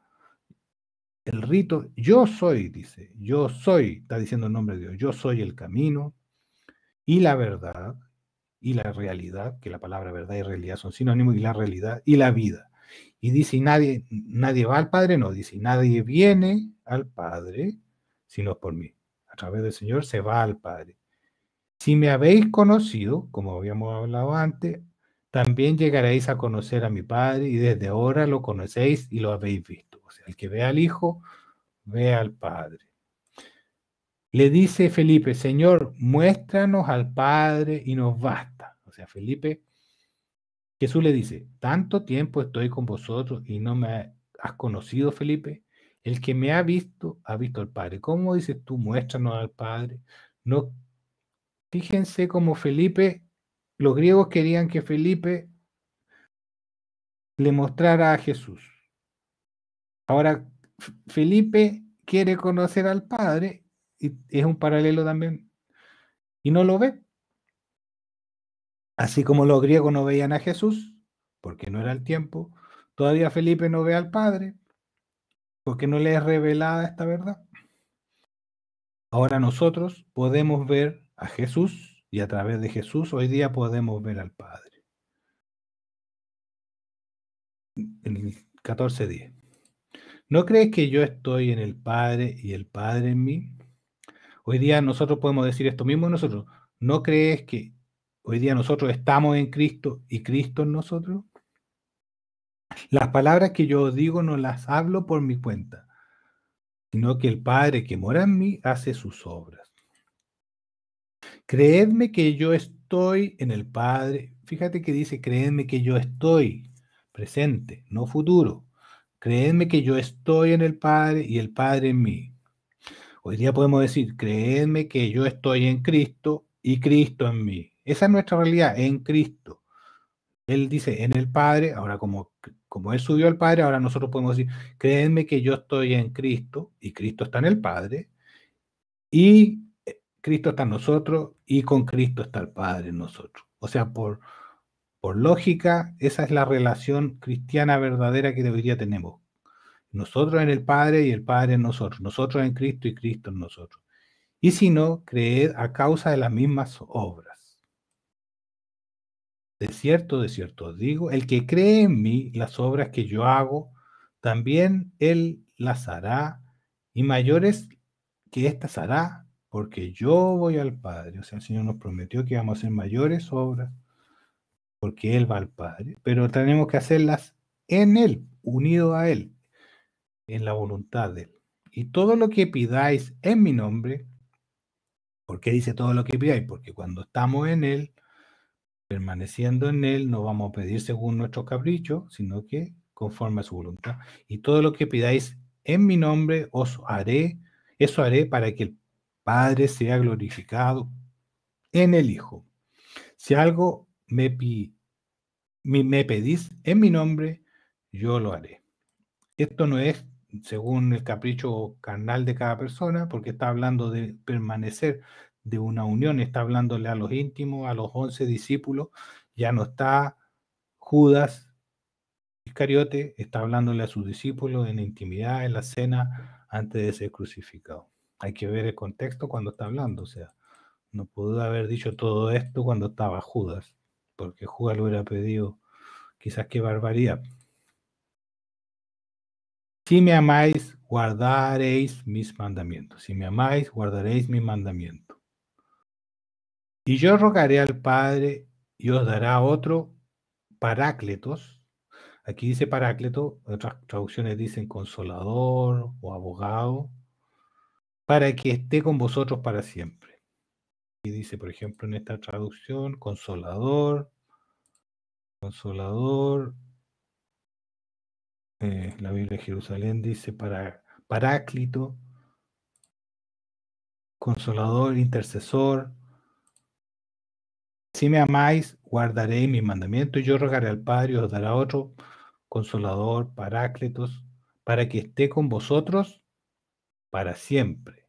el rito, yo soy, dice, yo soy, está diciendo el nombre de Dios, yo soy el camino y la verdad y la realidad, que la palabra verdad y realidad son sinónimos, y la realidad y la vida. Y dice, nadie va al Padre, no, dice, nadie viene al Padre, sino por mí. A través del Señor se va al Padre. Si me habéis conocido, como habíamos hablado antes, también llegaréis a conocer a mi Padre, y desde ahora lo conocéis y lo habéis visto. O sea, el que ve al Hijo, ve al Padre. Le dice Felipe, Señor, muéstranos al Padre y nos basta. O sea, Felipe, Jesús le dice, tanto tiempo estoy con vosotros y no me has conocido, Felipe. El que me ha visto al Padre. ¿Cómo dices tú, muéstranos al Padre? No, fíjense cómo Felipe, los griegos querían que Felipe le mostrara a Jesús. Ahora, Felipe quiere conocer al Padre, y es un paralelo también, y no lo ve. Así como los griegos no veían a Jesús, porque no era el tiempo, todavía Felipe no ve al Padre, porque no le es revelada esta verdad. Ahora nosotros podemos ver a Jesús, y a través de Jesús hoy día podemos ver al Padre. En 14:10. ¿No crees que yo estoy en el Padre y el Padre en mí? Hoy día nosotros podemos decir esto mismo nosotros. ¿No crees que hoy día nosotros estamos en Cristo y Cristo en nosotros? Las palabras que yo digo no las hablo por mi cuenta, sino que el Padre que mora en mí hace sus obras. Creedme que yo estoy en el Padre. Fíjate que dice, creedme que yo estoy presente, no futuro. Creedme que yo estoy en el Padre y el Padre en mí. Hoy día podemos decir, creedme que yo estoy en Cristo y Cristo en mí. Esa es nuestra realidad, en Cristo. Él dice, en el Padre, ahora como como Él subió al Padre, ahora nosotros podemos decir, créanme que yo estoy en Cristo, y Cristo está en el Padre, y Cristo está en nosotros, y con Cristo está el Padre en nosotros. O sea, por lógica, esa es la relación cristiana verdadera que debería tenemos. Nosotros en el Padre y el Padre en nosotros. Nosotros en Cristo y Cristo en nosotros. Y si no, creed a causa de las mismas obras. De cierto os digo, el que cree en mí, las obras que yo hago, también él las hará, y mayores que éstas hará, porque yo voy al Padre. O sea, el Señor nos prometió que íbamos a hacer mayores obras, porque Él va al Padre, pero tenemos que hacerlas en Él, unido a Él, en la voluntad de Él. Y todo lo que pidáis en mi nombre, ¿por qué dice todo lo que pidáis? Porque cuando estamos en Él, permaneciendo en Él, no vamos a pedir según nuestros caprichos, sino que conforme a su voluntad. Y todo lo que pidáis en mi nombre, os haré, eso haré para que el Padre sea glorificado en el Hijo. Si algo me pedís en mi nombre, yo lo haré. Esto no es según el capricho carnal de cada persona, porque está hablando de permanecer, de una unión, está hablándole a los íntimos, a los 11 discípulos, ya no está Judas Iscariote, está hablándole a sus discípulos en la intimidad, en la cena, antes de ser crucificado. Hay que ver el contexto cuando está hablando, o sea, no pudo haber dicho todo esto cuando estaba Judas, porque Judas lo hubiera pedido, quizás qué barbaridad. Si me amáis, guardaréis mis mandamientos. Si me amáis, guardaréis mis mandamientos. Y yo rogaré al Padre y os dará otro Parácletos. Aquí dice Parácleto, otras traducciones dicen consolador o abogado, para que esté con vosotros para siempre. Y dice, por ejemplo, en esta traducción, consolador, la Biblia de Jerusalén dice Paráclito, consolador, intercesor. Si me amáis, guardaréis mis mandamientos, y yo rogaré al Padre y os dará otro consolador, Paráclitos, para que esté con vosotros para siempre,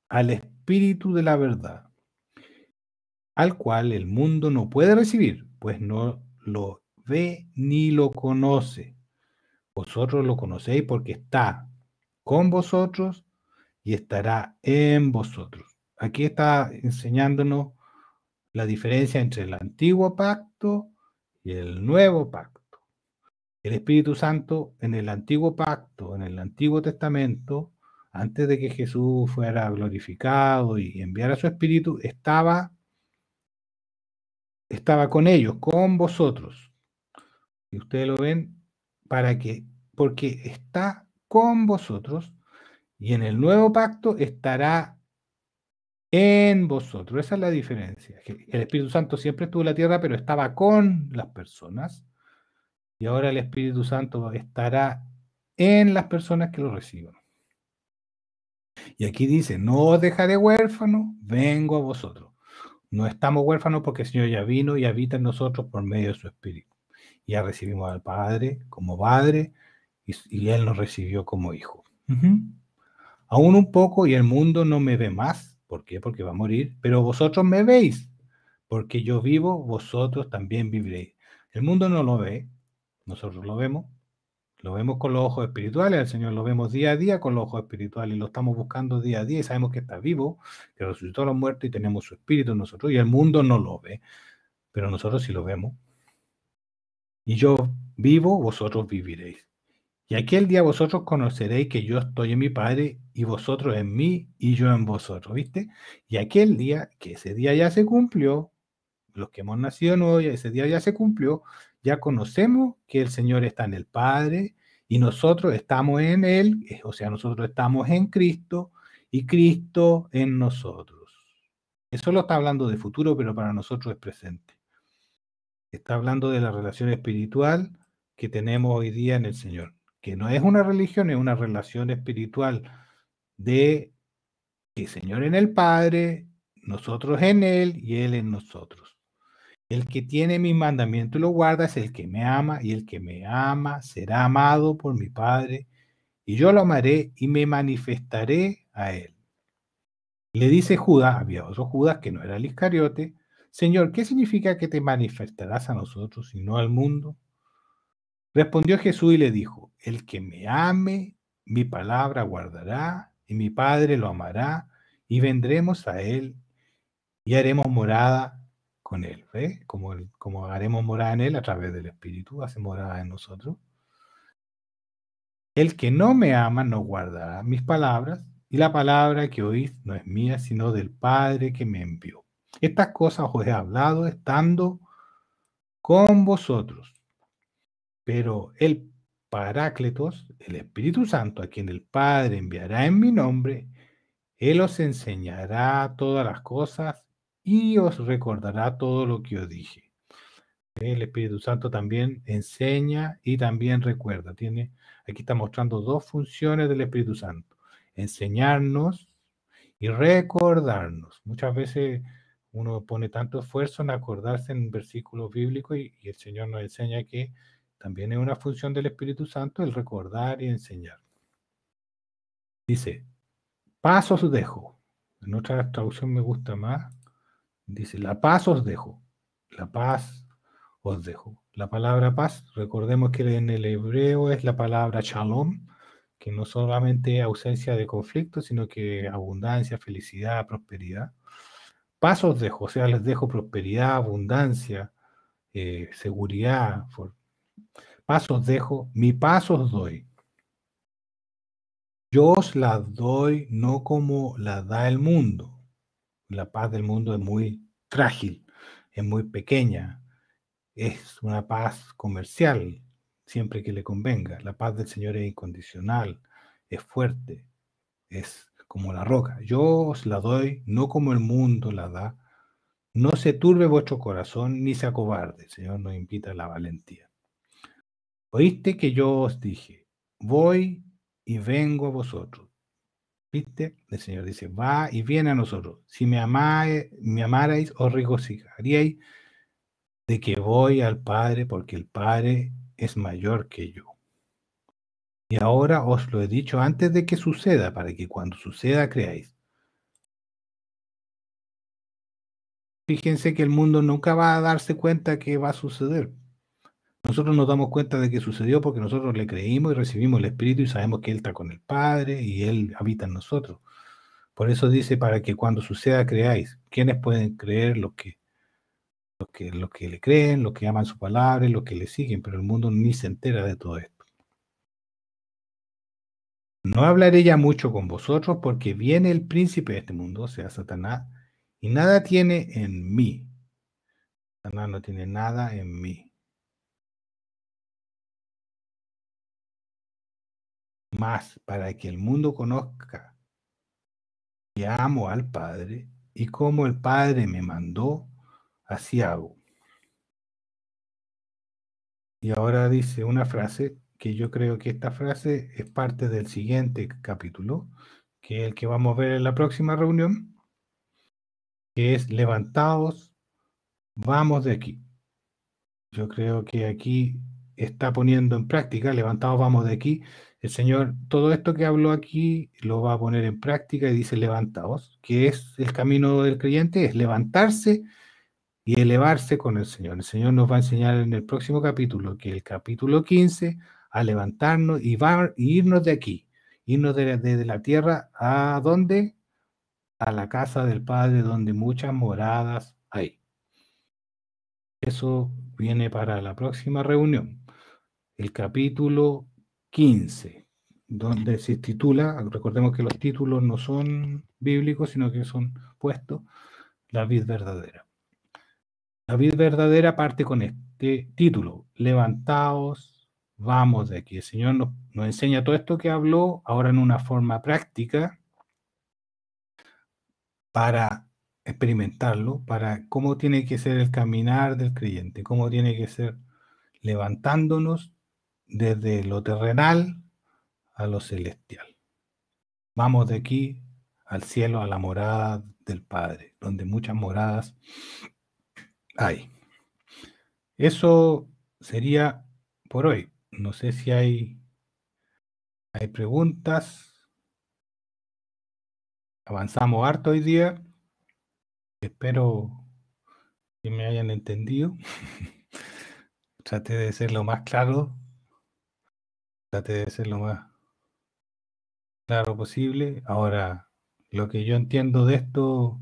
al Espíritu de la verdad, al cual el mundo no puede recibir, pues no lo ve ni lo conoce. Vosotros lo conocéis porque está con vosotros y estará en vosotros. Aquí está enseñándonos la diferencia entre el antiguo pacto y el nuevo pacto. El Espíritu Santo en el antiguo pacto, en el Antiguo Testamento, antes de que Jesús fuera glorificado y enviara su Espíritu, estaba con ellos, con vosotros. Y ustedes lo ven, porque está con vosotros, y en el nuevo pacto estará en vosotros. Esa es la diferencia. El Espíritu Santo siempre estuvo en la tierra, pero estaba con las personas. Y ahora el Espíritu Santo estará en las personas que lo reciban. Y aquí dice, no os dejaré huérfanos, vengo a vosotros. No estamos huérfanos porque el Señor ya vino y habita en nosotros por medio de su Espíritu. Ya recibimos al Padre como Padre y Él nos recibió como Hijo. Aún un poco y el mundo no me ve más. ¿Por qué? Porque va a morir. Pero vosotros me veis. Porque yo vivo, vosotros también viviréis. El mundo no lo ve. Nosotros lo vemos con los ojos espirituales, al Señor lo vemos día a día con los ojos espirituales y lo estamos buscando día a día y sabemos que está vivo, que resucitó a los muertos y tenemos su espíritu en nosotros y el mundo no lo ve, pero nosotros sí lo vemos. Y yo vivo, vosotros viviréis. Y aquel día vosotros conoceréis que yo estoy en mi Padre y vosotros en mí y yo en vosotros, ¿viste? Y aquel día, que ese día ya se cumplió, los que hemos nacido nuevos, ese día ya se cumplió, ya conocemos que el Señor está en el Padre y nosotros estamos en Él, o sea, nosotros estamos en Cristo y Cristo en nosotros. Eso lo está hablando de futuro, pero para nosotros es presente. Está hablando de la relación espiritual que tenemos hoy día en el Señor, que no es una religión, es una relación espiritual de que el Señor en el Padre, nosotros en Él y Él en nosotros. El que tiene mis mandamientos y los guarda es el que me ama, y el que me ama será amado por mi Padre, y yo lo amaré y me manifestaré a él. Le dice Judas, había otro Judas que no era el Iscariote: Señor, ¿qué significa que te manifestarás a nosotros y no al mundo? Respondió Jesús y le dijo: el que me ame, mi palabra guardará, y mi Padre lo amará, y vendremos a él y haremos morada con él. ¿Ve? Como haremos morada en él a través del Espíritu, hace morada en nosotros. El que no me ama no guardará mis palabras, y la palabra que oís no es mía, sino del Padre que me envió. Estas cosas os he hablado estando con vosotros. Pero el Paráclitos, el Espíritu Santo, a quien el Padre enviará en mi nombre, Él os enseñará todas las cosas y os recordará todo lo que os dije. El Espíritu Santo también enseña y también recuerda. Aquí está mostrando dos funciones del Espíritu Santo: enseñarnos y recordarnos. Muchas veces uno pone tanto esfuerzo en acordarse en versículos bíblicos y el Señor nos enseña que también es una función del Espíritu Santo el recordar y enseñar. Dice: paz os dejo. En otra traducción me gusta más. Dice: la paz os dejo. La paz os dejo. La palabra paz, recordemos que en el hebreo es la palabra shalom, que no solamente es ausencia de conflicto, sino que abundancia, felicidad, prosperidad. Paz os dejo, o sea, les dejo prosperidad, abundancia, seguridad. Paz os dejo, mi paz os doy. Yo os la doy no como la da el mundo. La paz del mundo es muy frágil, es muy pequeña, es una paz comercial, siempre que le convenga. La paz del Señor es incondicional, es fuerte, es como la roca. Yo os la doy no como el mundo la da. No se turbe vuestro corazón ni se acobarde. El Señor nos invita a la valentía. Oíste que yo os dije: voy y vengo a vosotros. ¿Viste? El Señor dice: va y viene a nosotros. Si me amarais, os regocijaríais de que voy al Padre, porque el Padre es mayor que yo. Y ahora os lo he dicho antes de que suceda, para que cuando suceda creáis. Fíjense que el mundo nunca va a darse cuenta que va a suceder. Nosotros nos damos cuenta de que sucedió porque nosotros le creímos y recibimos el Espíritu y sabemos que Él está con el Padre y Él habita en nosotros. Por eso dice: para que cuando suceda creáis. ¿Quiénes pueden creer? Los que le creen, los que aman su palabra, los que le siguen, pero el mundo ni se entera de todo esto. No hablaré ya mucho con vosotros porque viene el príncipe de este mundo, o sea, Satanás, y nada tiene en mí. Satanás no tiene nada en mí. Más para que el mundo conozca que amo al Padre, y como el Padre me mandó, así hago. Y ahora dice una frase que yo creo que esta frase es parte del siguiente capítulo, que es el que vamos a ver en la próxima reunión, que es: levantaos, vamos de aquí. Yo creo que aquí está poniendo en práctica: levantaos, vamos de aquí. El Señor, todo esto que habló aquí, lo va a poner en práctica y dice: levantaos, que es el camino del creyente, es levantarse y elevarse con el Señor. El Señor nos va a enseñar en el próximo capítulo, que es el capítulo 15, a levantarnos y irnos de aquí, irnos de la tierra. ¿A dónde? A la casa del Padre, donde muchas moradas hay. Eso viene para la próxima reunión, el capítulo 15, donde se titula, recordemos que los títulos no son bíblicos, sino que son puestos: la vid verdadera. La vid verdadera parte con este título: levantaos, vamos de aquí. El Señor nos enseña todo esto que habló ahora en una forma práctica para experimentarlo, para cómo tiene que ser el caminar del creyente, cómo tiene que ser levantándonos desde lo terrenal a lo celestial. Vamos de aquí al cielo, a la morada del Padre, donde muchas moradas hay. Eso sería por hoy. No sé si hay preguntas. Avanzamos harto hoy día. Espero que me hayan entendido. Traté de ser lo más claro. Traté de ser lo más claro posible. Ahora, lo que yo entiendo de esto,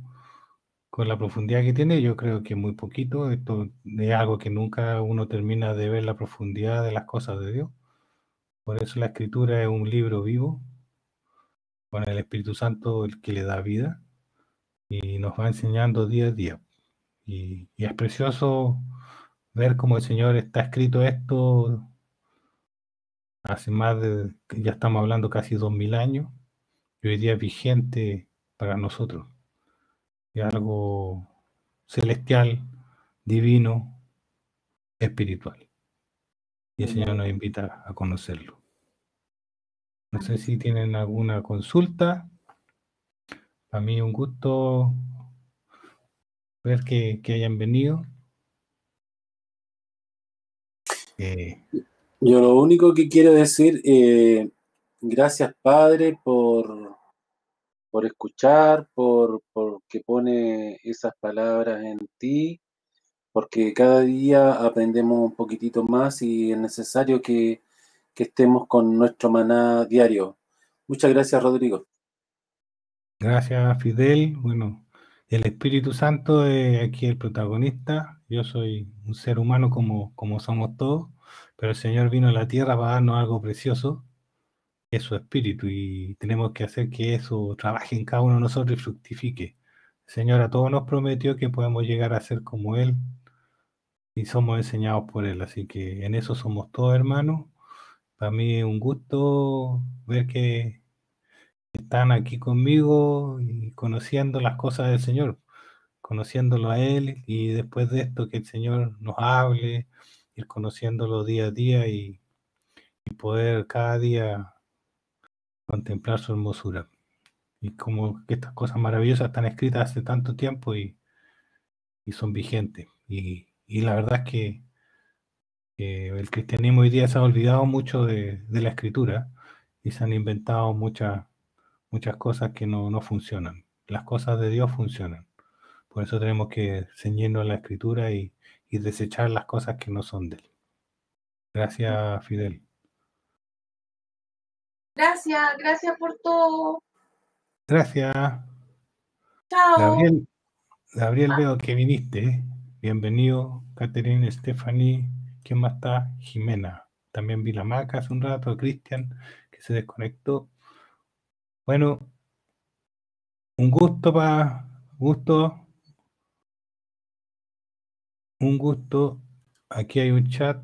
con la profundidad que tiene, yo creo que muy poquito. Esto es algo que nunca uno termina de ver la profundidad de las cosas de Dios. Por eso la Escritura es un libro vivo, con el Espíritu Santo el que le da vida y nos va enseñando día a día. Y es precioso ver cómo el Señor está escrito esto hace más de, ya estamos hablando casi 2000 años, y hoy día es vigente para nosotros. Es algo celestial, divino, espiritual. Y el Señor nos invita a conocerlo. No sé si tienen alguna consulta. A mí un gusto ver que hayan venido. Yo lo único que quiero decir, gracias Padre por escuchar, por que pone esas palabras en ti, porque cada día aprendemos un poquitito más y es necesario que estemos con nuestro maná diario. Muchas gracias, Rodrigo. Gracias, Fidel. Bueno, el Espíritu Santo es aquí el protagonista. Yo soy un ser humano como somos todos, pero el Señor vino a la tierra para darnos algo precioso, que es su Espíritu, y tenemos que hacer que eso trabaje en cada uno de nosotros y fructifique. El Señor a todos nos prometió que podemos llegar a ser como Él y somos enseñados por Él, así que en eso somos todos hermanos. Para mí es un gusto ver que están aquí conmigo y conociendo las cosas del Señor, conociéndolo a Él, y después de esto que el Señor nos hable, ir conociéndolo día a día y poder cada día contemplar su hermosura. Y como que estas cosas maravillosas están escritas hace tanto tiempo y son vigentes. Y la verdad es que el cristianismo hoy día se ha olvidado mucho de la escritura y se han inventado muchas cosas que no funcionan. Las cosas de Dios funcionan. Por eso tenemos que ceñirnos a la escritura y desechar las cosas que no son de Él. Gracias, Fidel. Gracias por todo. Gracias. Chao. Gabriel, veo que viniste. Bienvenido, Catherine, Stephanie. ¿Quién más está? Jimena. También vi la Maca hace un rato, Cristian, que se desconectó. Bueno, un gusto, un gusto. Aquí hay un chat.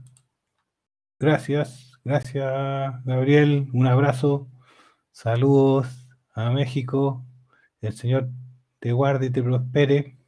Gracias, Gabriel. Un abrazo. Saludos a México. El Señor te guarde y te prospere.